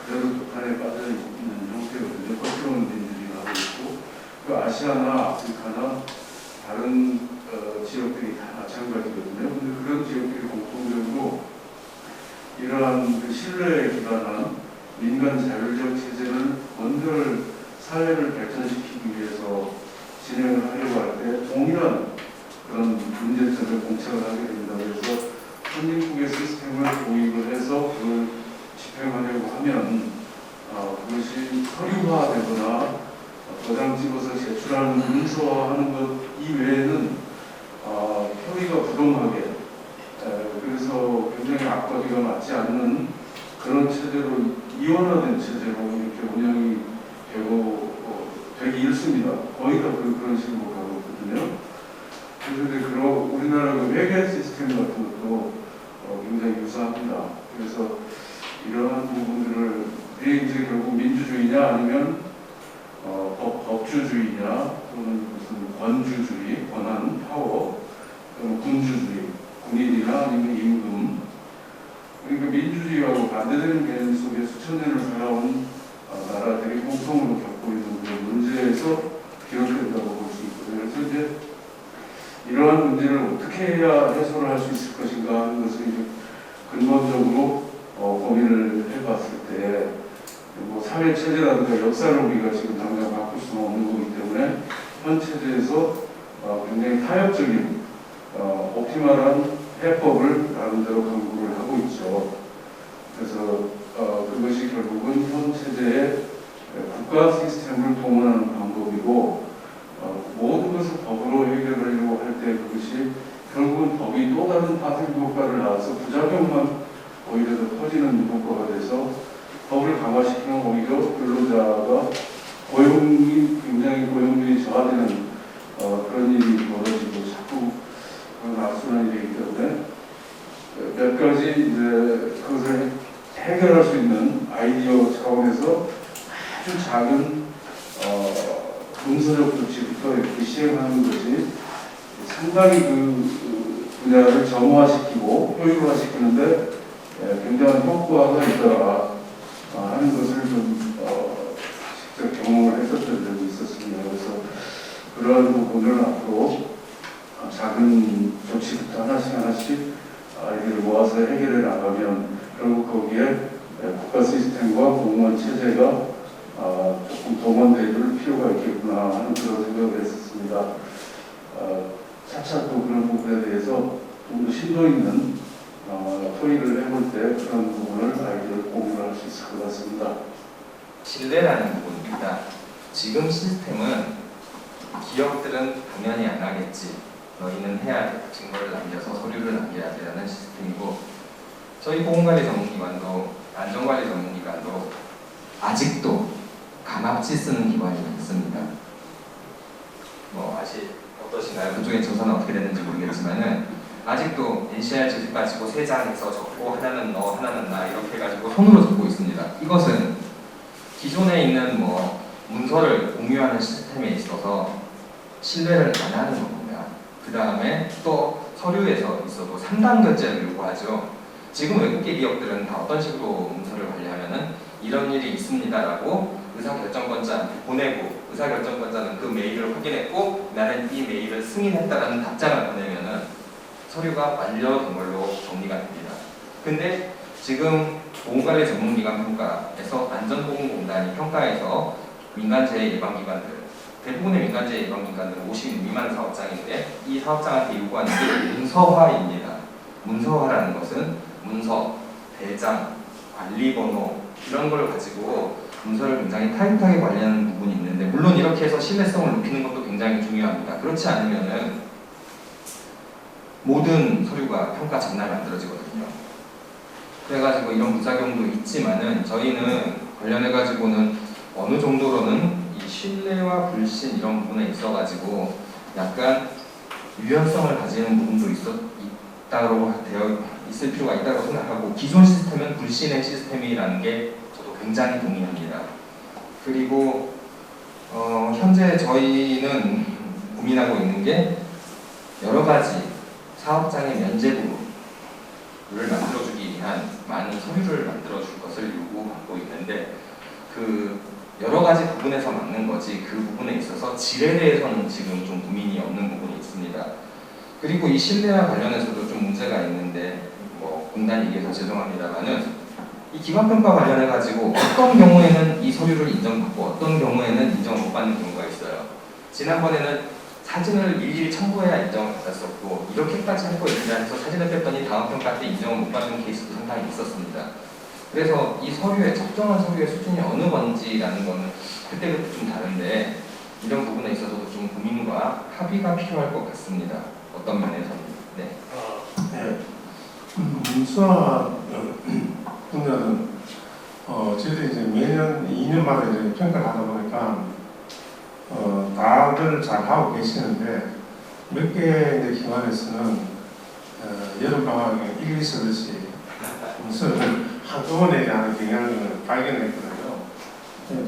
그대로 북한에 빠져 있는 형태거든요. 겉으로는 민주주의를 하고 있고, 그 아시아나 아프리카나 다른 지역들이 다 마찬가지거든요. 근데 그런 지역들이 공통적으로 이러한 그 신뢰에 기반한 민간 자율적 체제를 먼저 사회를 발전시키기 위해서 진행을 하려고 할 때 동일한 그런 문제점을 공착을 하게 됩니다. 그래서 선진국의 시스템을 도입을 해서 그걸 집행하려고 하면 그것이 서류화되거나 도장 찍어서 제출하는 문서화하는 것 이외에는 효리가 부동하게, 그래서 굉장히 앞가기가 맞지 않는 그런 체제로, 이원화된 체제로 이렇게 운영이 되기 일쑤입니다. 거의 다 그런 식으로 가고 있거든요. 그래서 우리나라 그 회계 시스템 같은 것도 굉장히 유사합니다. 그래서 이러한 부분들을 이제 결국 민주주의냐 아니면 법주주의냐 또는 무슨 권주주의, 권한, 파워, 또는 군주주의, 군인이나 아니면 임금, 그러니까 민주주의하고 반대되는 개념 속에 수천 년을 살아온 나라들이 공통으로 겪고 있는 그런 문제에서 비롯된다고 볼 수 있거든요. 그래서 이제 이러한 문제를 어떻게 해야 해소를 할 수 있을 것인가 하는 것을 이제 근본적으로 고민을 해봤을 때, 뭐 사회 체제라든가 역사를 우리가 지금 당장 바꿀 수는 없는 거기 때문에 현 체제에서 굉장히 타협적인 옵티멀한 해법을 나름대로 강구를 하고 있죠. 그래서 그것이 결국은 현 체제의 국가 시스템을 동원하는 방법이고, 모든 것을 법으로 해결하려고 할 때 그것이 결국은 법이 또 다른 파생 효과를 낳아서 부작용만 오히려 더 커지는 효과가 돼서 법을 강화시키면 오히려 근로자가 굉장히 고용률이 저하되는 그런 일이 벌어지고 자꾸 그런 악순환이 되기 때문에 몇 가지 이제 그것을 해결할 수 있는 아이디어 차원에서 아주 작은 문서적 조치부터 이렇게 시행하는 것이 상당히 그 분야를 정화시키고 효율화시키는데 굉장한 효과가 있더라 하는 것을 좀 직접 경험을 했었던 적이 있었습니다. 그래서 그러한 부분을 앞으로 작은 조치부터 하나씩 아이디어를 모아서 해결해 나가면 결국 거기에 국가 시스템과 공무원 체제가 조금 동원될 필요가 있겠구나 하는 그런 생각을 했었습니다. 차차 또 그런 부분에 대해서 좀 더 심도 있는 토의를 해볼 때 그런 부분을 아이디어를 공유할 수 있을 것 같습니다. 신뢰라는 부분입니다. 지금 시스템은 기업들은 당연히 안 하겠지. 너희는 해야 돼. 증거를 남겨서 서류를 남겨야 되라는 시스템이고, 저희 보건관리 전문기관도 안전관리 전문기관도 아직도 감압지 쓰는 기관이 있습니다. 뭐 아시 어떠신가요? 그쪽에 조사는 어떻게 됐는지 모르겠지만은 아직도 NCR 조직 가지고 3장에서 적고 하나는 너 하나는 나 이렇게 해가지고 손으로 적고 있습니다. 이것은 기존에 있는 뭐 문서를 공유하는 시스템에 있어서 신뢰를 안 하는 겁니다. 그 다음에 또 서류에서 있어도 3단 결제를 요구하죠. 지금 외국계 기업들은 다 어떤 식으로 문서를 관리하면은 이런 일이 있습니다라고 의사결정권자한테 보내고, 의사결정권자는 그 메일을 확인했고 나는 이 메일을 승인했다라는 답장을 보내면은 서류가 완료된 걸로 정리가 됩니다. 근데 지금 보건관리 전문기관 평가에서 안전보건공단이 평가해서 민간재해 예방기관들, 대부분의 민간재해 예방기관들은 50인 미만 사업장인데 이 사업장한테 요구하는 게 문서화입니다. 문서화라는 것은 문서, 대장, 관리번호 이런 걸 가지고 문서를 굉장히 타이트하게 관리하는 부분이 있는데, 물론 이렇게 해서 신뢰성을 높이는 것도 굉장히 중요합니다. 그렇지 않으면은 모든 서류가 평가 전날 만들어지거든요. 그래가지고 이런 부작용도 있지만은 저희는 관련해가지고는 어느 정도로는 이 신뢰와 불신 이런 부분에 있어가지고 약간 유연성을 가지는 부분도 있다고 되어 있을 필요가 있다고 생각하고, 기존 시스템은 불신의 시스템이라는 게 저도 굉장히 동의합니다. 그리고 현재 저희는 고민하고 있는 게 여러 가지 사업장의 면제부를 만들어주기 위한 많은 서류를 만들어줄 것을 요구하고 있는데, 그 여러 가지 부분에서 막는 거지 그 부분에 있어서 질에 대해서는 지금 좀 고민이 없는 부분이 있습니다. 그리고 이 신뢰와 관련해서도 좀 문제가 있는데, 뭐 공단 얘기해서 죄송합니다만은 이 기관평가 관련해가지고 어떤 경우에는 이 서류를 인정받고 어떤 경우에는 인정을 못 받는 경우가 있어요. 지난번에는 사진을 일일이 첨부해야 인정을 받았었고, 이렇게까지 할 거 있냐 해서 사진을 뺐더니 다음 평가 때 인정을 못 받는 케이스도 상당히 있었습니다. 그래서 이 서류의 적정한 서류의 수준이 어느 건지라는 거는 그때그때 좀 다른데, 이런 부분에 있어서도 좀 고민과 합의가 필요할 것 같습니다. 어떤 면에서는. 네. 네. 문서화 분야는 저희들이 이제 매년 2년마다 이제 평가를 하다 보니까 다들 잘 하고 계시는데, 몇 개 기관에서는 여름방학에 일기 쓰듯이 문서를 한꺼번에 하는 경향을 발견했거든요.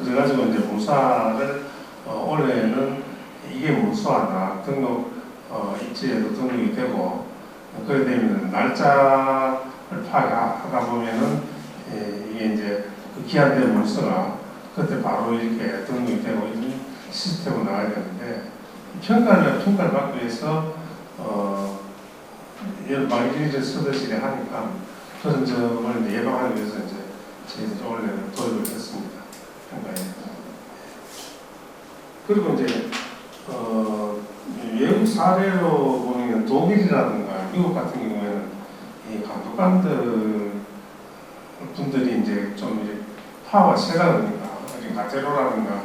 그래가지고 이제 문서를 올해는 이게 문서화다 등록 입지에도 등록이 되고, 그래 되면 날짜를 파악하다 보면은 이게 이제 그 기한된 문서가 그때 바로 이렇게 등록이 되고 이런 시스템으로 나가야 되는데, 평가를 받기 위해서 말기를 쓰듯이 하니까 그런 점을 이제 예방하기 위해서 이제 저희들이 원래 도입을 했습니다. 평가에. 그리고 이제 외국 사례로 보면 독일이라든가 미국 같은 경우에는 이 감독관들 분들이 이제 좀 이제 파워가 세다 보니까 가제로라든가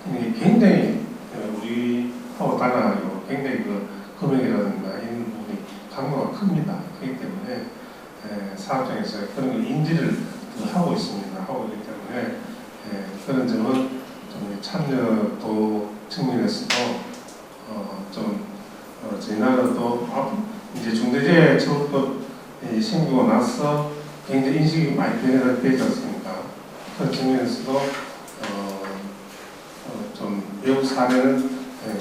이게 굉장히 우리하고 달라가지고 굉장히 그 금액이라든가 이런 부분이 강도가 큽니다. 그렇기 때문에 사업장에서 그런 걸 인지를 하고 있습니다. 하고 있기 때문에 그런 점은 좀 참여도 측면에서도 저희 나라도 이제 중대재해처벌법이 생기고 나서 굉장히 인식이 많이 변화되지 않습니까? 그런 측면에서도 좀 외국 사례는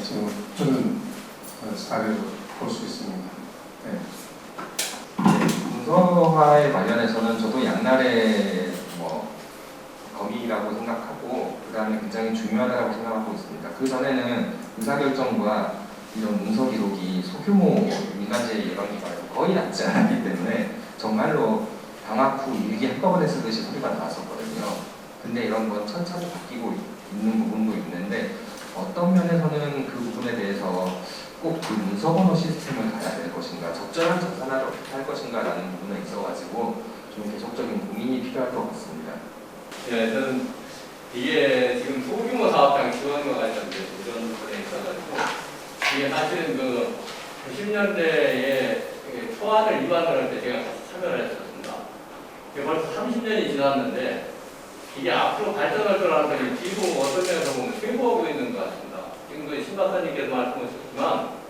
지금 그런 사례로 볼 수 있습니다. 네. 문서화에 관련해서는 저도 양날의 검이라고 생각하고, 그 다음에 굉장히 중요하다고 생각하고 있습니다. 그 전에는 의사결정과 이런 문서 기록이 소규모 민간재해 예방기관에서 거의 낫지 않았기 때문에 정말로 방학 후 일기 한꺼번에 쓰듯이 서류가 나왔었거든요. 근데 이런 건 천천히 바뀌고 있는 부분도 있는데, 어떤 면에서는 그 부분에 대해서 꼭 그 문서번호 시스템을 가야 될 것인가, 적절한 전산화를 어떻게 할 것인가라는 부분에 있어가지고 좀 계속적인 고민이 필요할 것 같습니다. 네, 저는 이게 지금 소규모 사업장 지원과 관련된 도전 분야에 있어가지고 이게 사실은 그 90년대에 초안을 입안을 할 때 제가 같이 참여를 했었습니다. 이게 벌써 30년이 지났는데 이게 앞으로 발전할 거라는 걸 지금 어떤 면에서 보면 퇴보하고 있는 것 같습니다. 지금 그 신 박사님께서 말씀하셨지만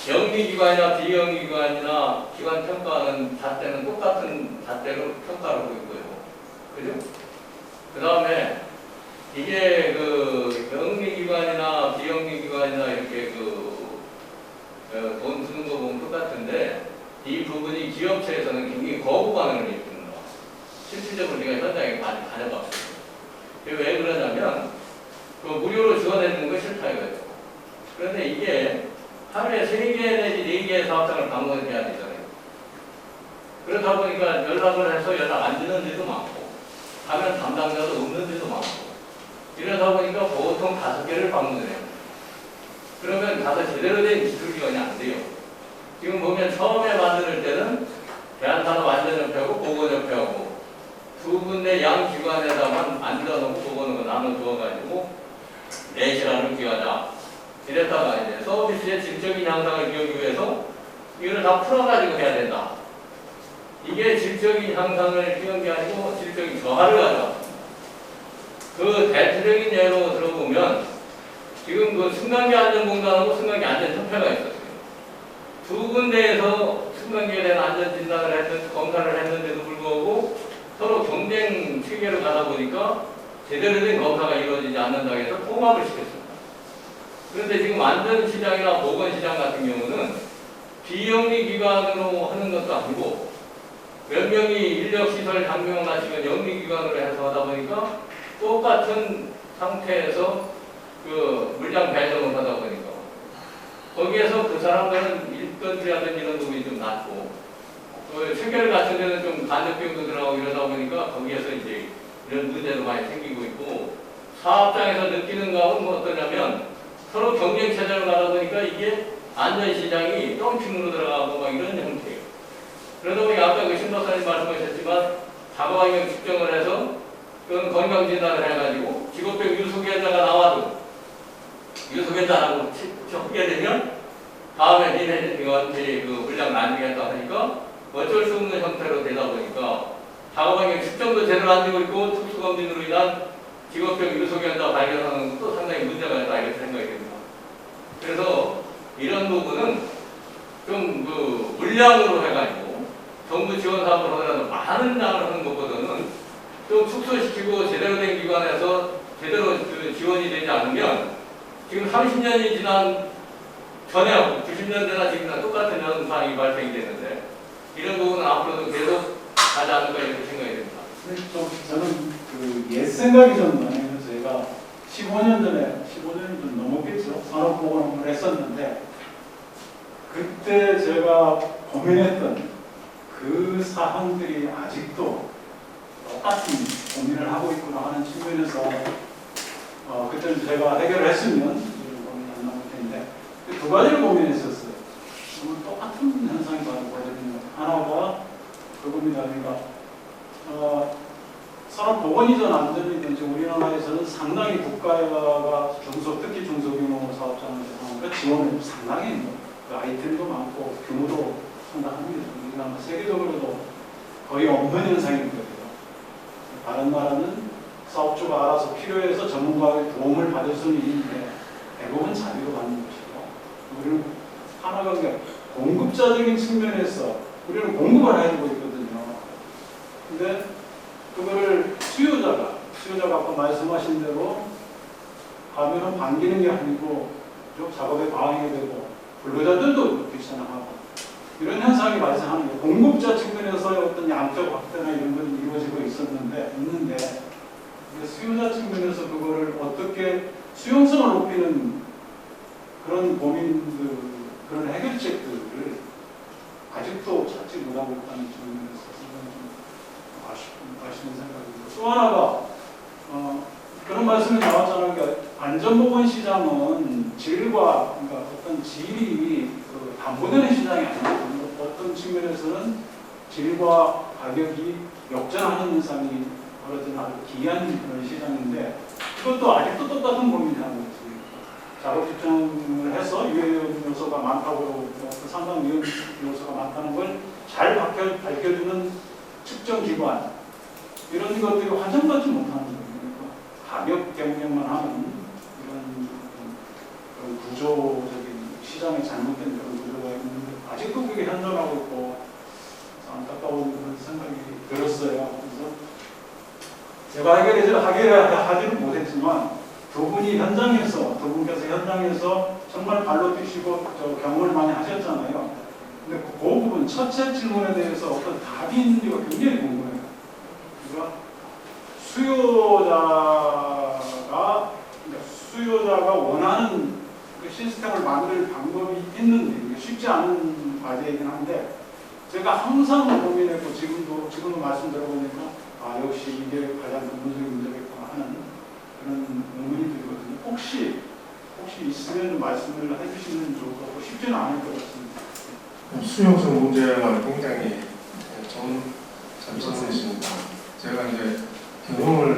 영리기관이나 비영리기관이나 기관 평가하는 잣대는 똑같은 잣대로 평가를 하고 있고요. 그죠? 그 다음에 이게 그 영리기관이나 비영리기관이나 이렇게 돈 쓰는 거 보면 똑같은데 이 부분이 기업체에서는 굉장히 거부 반응을 일으킵니다. 실질적으로 우리가 현장에 많이 다녀봤습니다. 왜 그러냐면 그 무료로 지원해주는 거 싫다 이거죠. 그런데 이게 하루에 3개 내지 4개의 사업장을 방문해야 되잖아요. 그러다 보니까 연락을 해서 연락 안 주는 데도 많고 가면 담당자도 없는 데도 많고 이러다 보니까 보통 5개를 방문을 해요. 그러면 가서 제대로 된 기술기관이 안 돼요. 지금 보면 처음에 만들 때는 대한산업안전협회하고 보건협회하고 두 군데 양 기관에다만 앉아놓고 보건을 나눠주어가지고 내실화를 기하자. 이랬다가 이제 서비스의 질적인 향상을 기하기 위해서 이거를 다 풀어가지고 해야 된다. 이게 질적인 향상을 키운 게 아니고 질적인 저하를 가져왔습니다. 그 대표적인 예로 들어보면 지금 그 승강기 안전공단하고 승강기 안전협회가 있었어요. 두 군데에서 승강기에 대한 안전진단을 검사를 했는데도 불구하고 서로 경쟁 체계로 가다 보니까 제대로 된 검사가 이루어지지 않는다고 해서 통합을 시켰습니다. 그런데 지금 안전시장이나 보건시장 같은 경우는 비영리 기관으로 하는 것도 아니고 몇 명이 인력시설 장비만 지금 영리기관으로 해서 하다 보니까 똑같은 상태에서 그 물량 배정을 하다 보니까 거기에서 그 사람들은 일건이라든지 이런 부분이 좀 낮고 그 체계를 갖춘 데는 좀 간접비용도 들어가고 이러다 보니까 거기에서 이제 이런 문제도 많이 생기고 있고 사업장에서 느끼는 감은 뭐 어떠냐면 서로 경쟁 체제로 가다 보니까 이게 안전시장이 덤핑으로 들어가고 막 이런 형태예요. 그러다 보니 아까 그 신박사님 말씀하셨지만 작업환경 측정을 해서 그건 건강진단을 해가지고 직업병 유소견자가 나와도 유소견자라고 적게 되면 다음에 니네 그 물량 나중에다 하니까 어쩔 수 없는 형태로 되다 보니까 작업환경 측정도 제대로 안 되고 있고 특수검진으로 인한 직업병 유소견자 발견하는 것도 상당히 문제가 있다 이렇게 생각이 됩니다. 그래서 이런 부분은 좀 그 물량으로 해가지고 정부 지원 사업을 하더라도 많은 양을 하는 것보다는 좀 축소시키고 제대로 된 기관에서 제대로 그 지원이 되지 않으면 지금 30년이 지난 전에 90년대나 지금이나 똑같은 현상이 발생이 되는데 이런 부분은 앞으로도 계속 가지 않을까 이렇게 생각이 됩니다. 저는 그 옛 생각이 좀 나네요. 제가 15년 좀 넘었겠죠. 산업보건을 했었는데 그때 제가 고민했던 그 사항들이 아직도 똑같은 고민을 하고 있구나 하는 측면에서 그때는 제가 해결을 했으면 고민이 안 나올 텐데 두 가지를 고민했었어요. 똑같은 현상이 벌어지는 하나가 그겁니다. 그러니까 산업보건이든 안전이든지 우리나라에서는 상당히 국가가 특히 중소규모 사업장을 지원을 상당히 그 아이템도 많고 규모도 상당합니다. 우리가 세계적으로도 거의 없는 현상이거든요. 다른 나라는 사업주가 알아서 필요해서 전문가의 도움을 받을 수는 있는데 대부분 자비로 받는 것이고 우리는 하나가 공급자적인 측면에서 우리는 공급을 해주고 있거든요. 근데 그거를 수요자가 아까 말씀하신 대로 가면은 반기는 게 아니고 작업에 방해가 되고 근로자들도 귀찮아하고 이런 현상이 발생하는 게 공급자 측면에서의 어떤 양적 확대나 이런 것이 이루어지고 있는데 수요자 측면에서 그거를 어떻게 수용성을 높이는 그런 고민들, 그런 해결책들을 아직도 찾지 못하고 있다는 측면에서 좀 아쉬운 생각입니다. 또 하나가 그런 말씀이 나왔잖아요. 그러니까 안전보건 시장은 질과 그러니까 어떤 질이 담보되는 시장이 아니고 어떤 측면에서는 질과 가격이 역전하는 현상이 벌어지는 아주 기이한 그런 시장인데 그것도 아직도 똑같은 고민을 하고 있습니다. 작업 측정을 해서 위험 요소가 많다고 상당 위험 요소가 많다는 걸 잘 밝혀주는 측정 기관 이런 것들이 환영받지 못하는 거예요. 그러니까 가격 경쟁만 하는 그런 구조적인 시장에 잘못된 그런 구조가 있는데 아직도 그게 현존하고 있고 안타까운 그런 생각이 들었어요. 그래서 제가 하기를 못했지만 두 분께서 현장에서 정말 발로 뛰시고 경험을 많이 하셨잖아요. 근데 그 부분 첫째 질문에 대해서 어떤 답이 있는지가 굉장히 궁금해요. 그러니까 수요자가 원하는 그 시스템을 만들 방법이 있는데 이게 쉽지 않은 과제이긴 한데 제가 항상 고민했고 지금도 말씀 들어보니까 역시 이게 가장 근본적인 문제겠구나 하는 그런 의문이 들거든요. 혹시 있으면 말씀을 해주시면 좋을 것 같고 쉽지는 않을 것 같습니다. 수용성 문제가 굉장히 좋은 점수이십니다. 제가 이제 경험을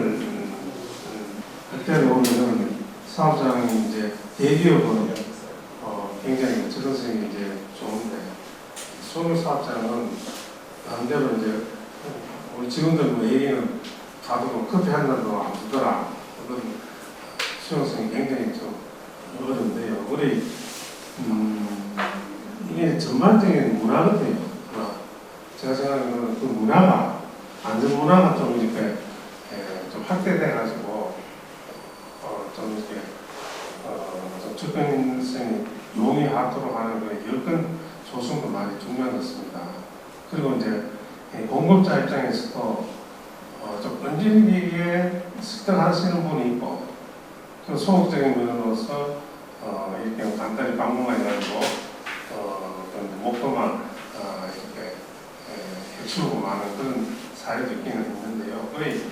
할 때로 보면은 사업장이 이제 대기업은 굉장히 접근성이 이제 좋은데 소규모 사업장은 반대로 이제 우리 직원들 뭐 얘기는 가도 커피 한 잔도 안 주더라. 그런 수용성이 굉장히 좀 어려운데요. 우리 이게 전반적인 문화거든요. 제가 생각하는 그 문화가 안전 문화가 좀 이렇게 좀 확대돼가지고 좀 이렇게 좀 접근성이 용이하도록 하는 그 여건 조성도 많이 중요한 것 같습니다. 그리고 이제 공급자 입장에서도 좀 끈질기게 습득하시는 분이 있고 또 소극적인 면으로서 이렇게 간단히 방문만 해가지고 목표만 이렇게 해치우고 마는 그런 사례도 있기는 있는데요. 거의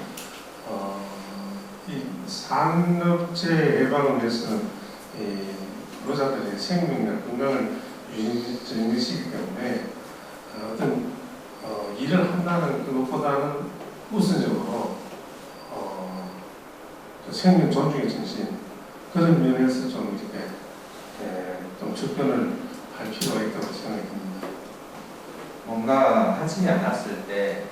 이 산업재해 예방을 위해서는 근로자들의 생명이나 건강을 유지시키기 때문에 어떤 일을 한다는 그것보다는 우선적으로 생명 존중의 정신 그런 면에서 좀 이렇게 좀 접근을 할 필요가 있다고 생각이 듭니다. 뭔가 하지 않았을 때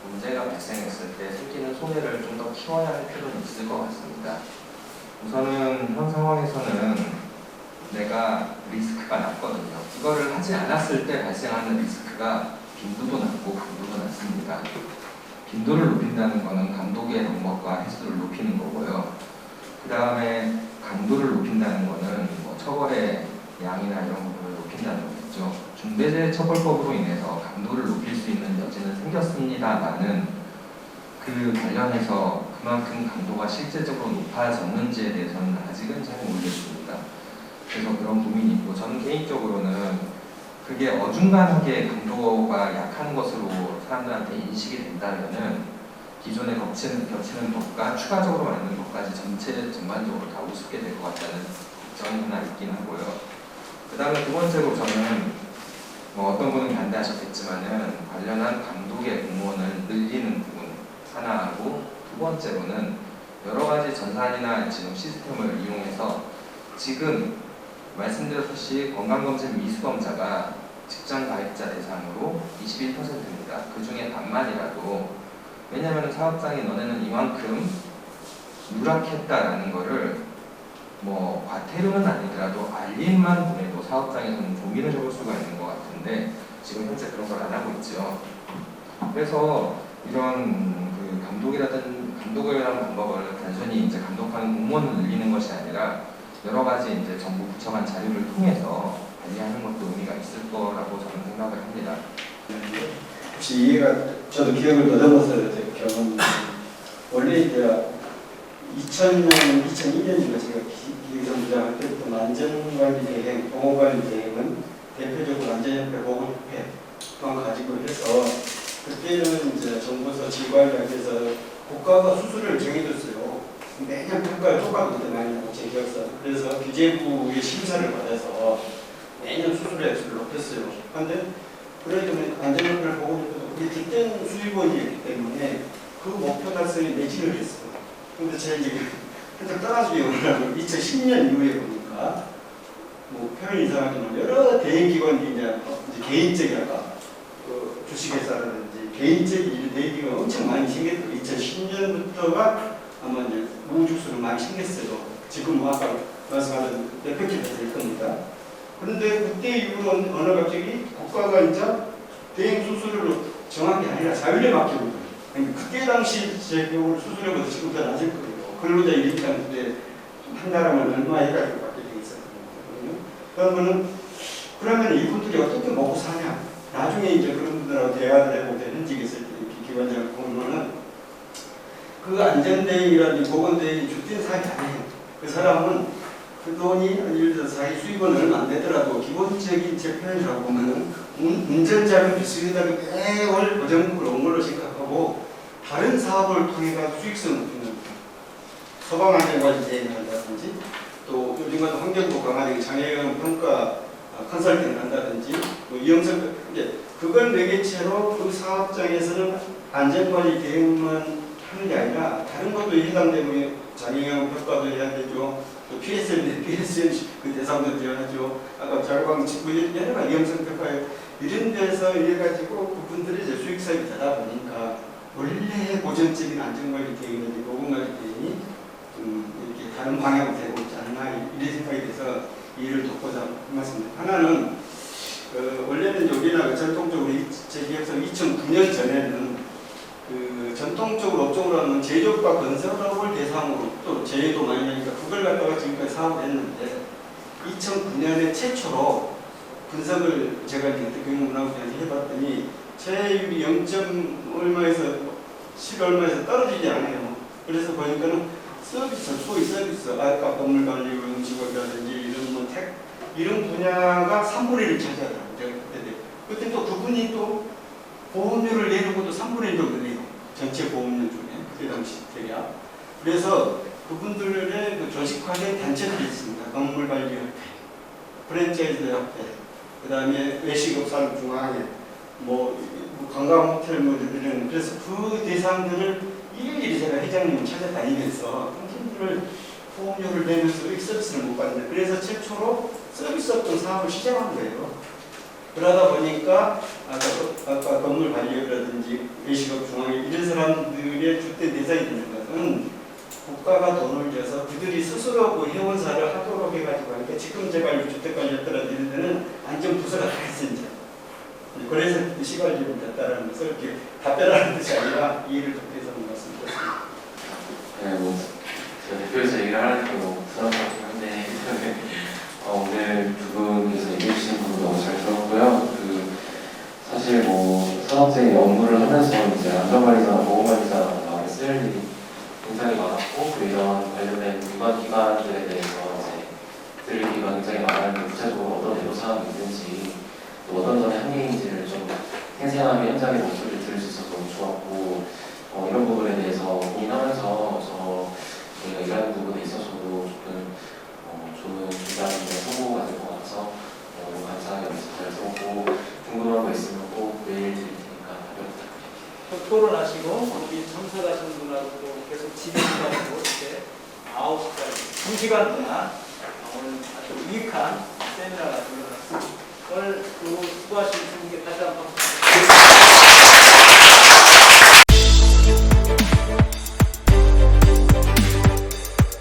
문제가 발생했을 때 생기는 손해를 좀 더 키워야 할 필요는 있을 것 같습니다. 우선은 현 상황에서는 내가 리스크가 낮거든요. 이거를 하지 않았을 때 발생하는 리스크가 빈도도 낮고 강도도 낮습니다. 빈도를 높인다는 것은 감독의 방법과 횟수를 높이는 거고요. 그 다음에 강도를 높인다는 것은 뭐 처벌의 양이나 이런 부분을 높인다는 거겠죠. 중대재해처벌법으로 인해서 강도를 높일 수 있는 여지는 생겼습니다만은 그 관련해서 그만큼 강도가 실제적으로 높아졌는지에 대해서는 아직은 잘 모르겠습니다. 그래서 그런 고민이 있고 저는 개인적으로는 그게 어중간하게 강도가 약한 것으로 사람들한테 인식이 된다면은 기존에 겹치는 법과 추가적으로 만든 법까지 전반적으로 다 우습게 될 것 같다는 걱정이 하나 있긴 하고요. 그 다음에 두 번째로 저는 뭐 어떤 분은 반대하셨겠지만은 관련한 감독의 공무원을 늘리는 부분 하나하고 두 번째로는 여러 가지 전산이나 지금 시스템을 이용해서 지금 말씀드렸듯이 건강검진 미수검자가 직장 가입자 대상으로 21%입니다. 그 중에 반만이라도 왜냐하면 사업장이 너네는 이만큼 누락했다라는 거를 뭐 과태료는 아니더라도 알림만 보내도 사업장에서는 종이를 접을 수가 있는 것 같은데 지금 현재 그런 걸 안 하고 있죠. 그래서 이런 그 감독이라는 방법을 단순히 이제 감독하는 공무원을 늘리는 것이 아니라 여러 가지 이제 정부 부처 간 자료를 통해서 관리하는 것도 의미가 있을 거라고 저는 생각을 합니다. 혹시 이해가 저도 기억을 더듬어서 경험 원래 이제 2000년, 2002년인가 제가 기획전부장 할 때부터 안전관리 대행, 보건관리 대행은 대표적으로 안전협회, 보건협회만 가지고 해서 그때는 이제 정부에서 지관리하기 위해서 국가가 수수료를 정해줬어요. 매년 평가를 효과도 그때 많이 나고 제 기억상. 그래서 규제부의 심사를 받아서 매년 수수료 액수를 높였어요. 그런데 그래도 안전협회를 보건협회도 우리 그때는 수입원이었기 때문에 그 목표 달성에 매진을 했어요. 근데 제가 이제 그때 떠나서 영어라고 2010년 이후에 보니까 보니까 뭐 표현 이상하지만 여러 대행기관이 이제 개인적이랄까 그 주식회사라든지 개인적인 대행기관 엄청 많이 생겼고 2010년부터가 아마 이제 우주수를 많이 생겼어요. 지금 뭐 아까 말씀하신 몇백 개 될 겁니다. 그런데 그때 이후로는 어느 갑자기 국가가 이제 대행 수수료로 정한 게 아니라 자율에 맡기고 있어요. 그러니까 그때 당시 제 기억으로 수수료보다 지금 더 낮을 거예요. 근로자 1인당 그때 한 달하면 얼마 해가지고 받게 돼 있었거든요. 그러면은 그러면 이분들이 어떻게 먹고 사냐? 나중에 이제 그런 분들하고 대화를 해보고 현직에 있을 때 기관장을 보면은 그 안전대행이라든지 보건대행이 주된 사람이 아니에요. 그 사람은 그 돈이 예를 들어서 자기 수입은 얼마 안 되더라도 기본적인 제 표현이라고 보면은 운전자금 비수기다를 매월 고정금을 온 걸로 생각하고 다른 사업을 통해 가지고 수익성을 얻는 소방안전관리 대행을 한다든지 또 요즘 같은 환경부 강화되기 장애인 평가 컨설팅을 한다든지 뭐 이영석 이제 그걸 매개체로 그 사업장에서는 안전관리 대응만 하는 게 아니라 다른 것도 해당되면 장애인 평가도 해야 되죠. 또 PSL, PSL 그 대상도 되어야죠. 아까 자유방 직구 여러 가지 이영석 평가에 이런 데서 이래가지고 그분들이 이제 수익성이 되다 보니까 원래 고정적인 안전관리 대응이나 보건관리 대응이 이렇게 다른 방향으로 되고 있지 않나 이런 생각이 돼서 이를 돕고자 말씀드립니다. 하나는 원래는 우리나라 전통적으로 제 기억상 2009년 전에는 그 전통적으로 업종으로 하면 제조업과 건설업을 대상으로 또 제휴도 많이 하니까 그걸 갖다가 지금까지 사업을 했는데 2009년에 최초로 분석을 제가 이제 경영문화부에서 해봤더니 체율이 0. 얼마에서 10 얼마에서 떨어지지 않아요. 그래서 보니까는 서비스, 소위 서비스, 아까 건물관리, 음식업이라든지 이런 뭐 이런 분야가 3분의 1을 차지하더라고요. 제가 그때 또 그분이 또 보험료를 내는 것도 3분의 1 정도 내요. 전체 보험료 중에 그때 당시 대략. 그래서 그분들의 그 조직화된 단체들이 있습니다. 건물관리협회, 프랜차이즈협회, 그 다음에 외식업산중앙회, 뭐 관광호텔 뭐 이런 그래서 그 대상들을 일일이 제가 회장님을 찾아다니면서 당신들을 보험료를 내면서 서비스를 못 받는다. 그래서 최초로 서비스 업종 사업을 시작한 거예요. 그러다 보니까 아까 건물 관리업이라든지 외식업 중앙회 이런 사람들의 주된 대상이 되는 것은 국가가 돈을 줘서 그들이 스스로 그 회원사를 하도록 해가지고 하니까 지금 제가 주택관리였더라도 이런 데는 안전부서가 다 했습니다. 그래서 시발지로 됐다는 것을 이렇게 답변하는 뜻이 아니라 이해를 돕기 위해서 말씀드렸습니다. 네, 뭐 제가 대표에서 얘기를 하니까 너무 부담스럽긴 한데 오늘 두 분께서 얘기해 주신 부분 너무 잘 들었고요. 사실 뭐 산업재해 업무를 하면서 이제 안전관리사나 보건관리사가 쓸 일이 굉장히 많았고 그 이런 관련된 기관들에 대해서 이제 들을 기회가 굉장히 많았는데 구체적으로 어떤 애로사항이 있는지 또 어떤 점의 한계인지를 좀 생생하게 현장의 목소리를 들을 수 있어서 너무 좋았고 이런 부분에 대해서 고민하면서 저희가 일하는 부분에 있어서도 조금 좋은 주장이 성공가 될 것 같아서 너무 감사하게 잘 들었고 궁금한 거 있으면 꼭 메일 드릴 테니까 답변 부탁드립니다. 토론하시고 여기 참석하신 분하고 또 계속 진행하고 이렇게 9시까지 2시간 동안 오늘 아주 유익한 세미나가 되었습니다. 오늘 수고하신 분께 다시 한번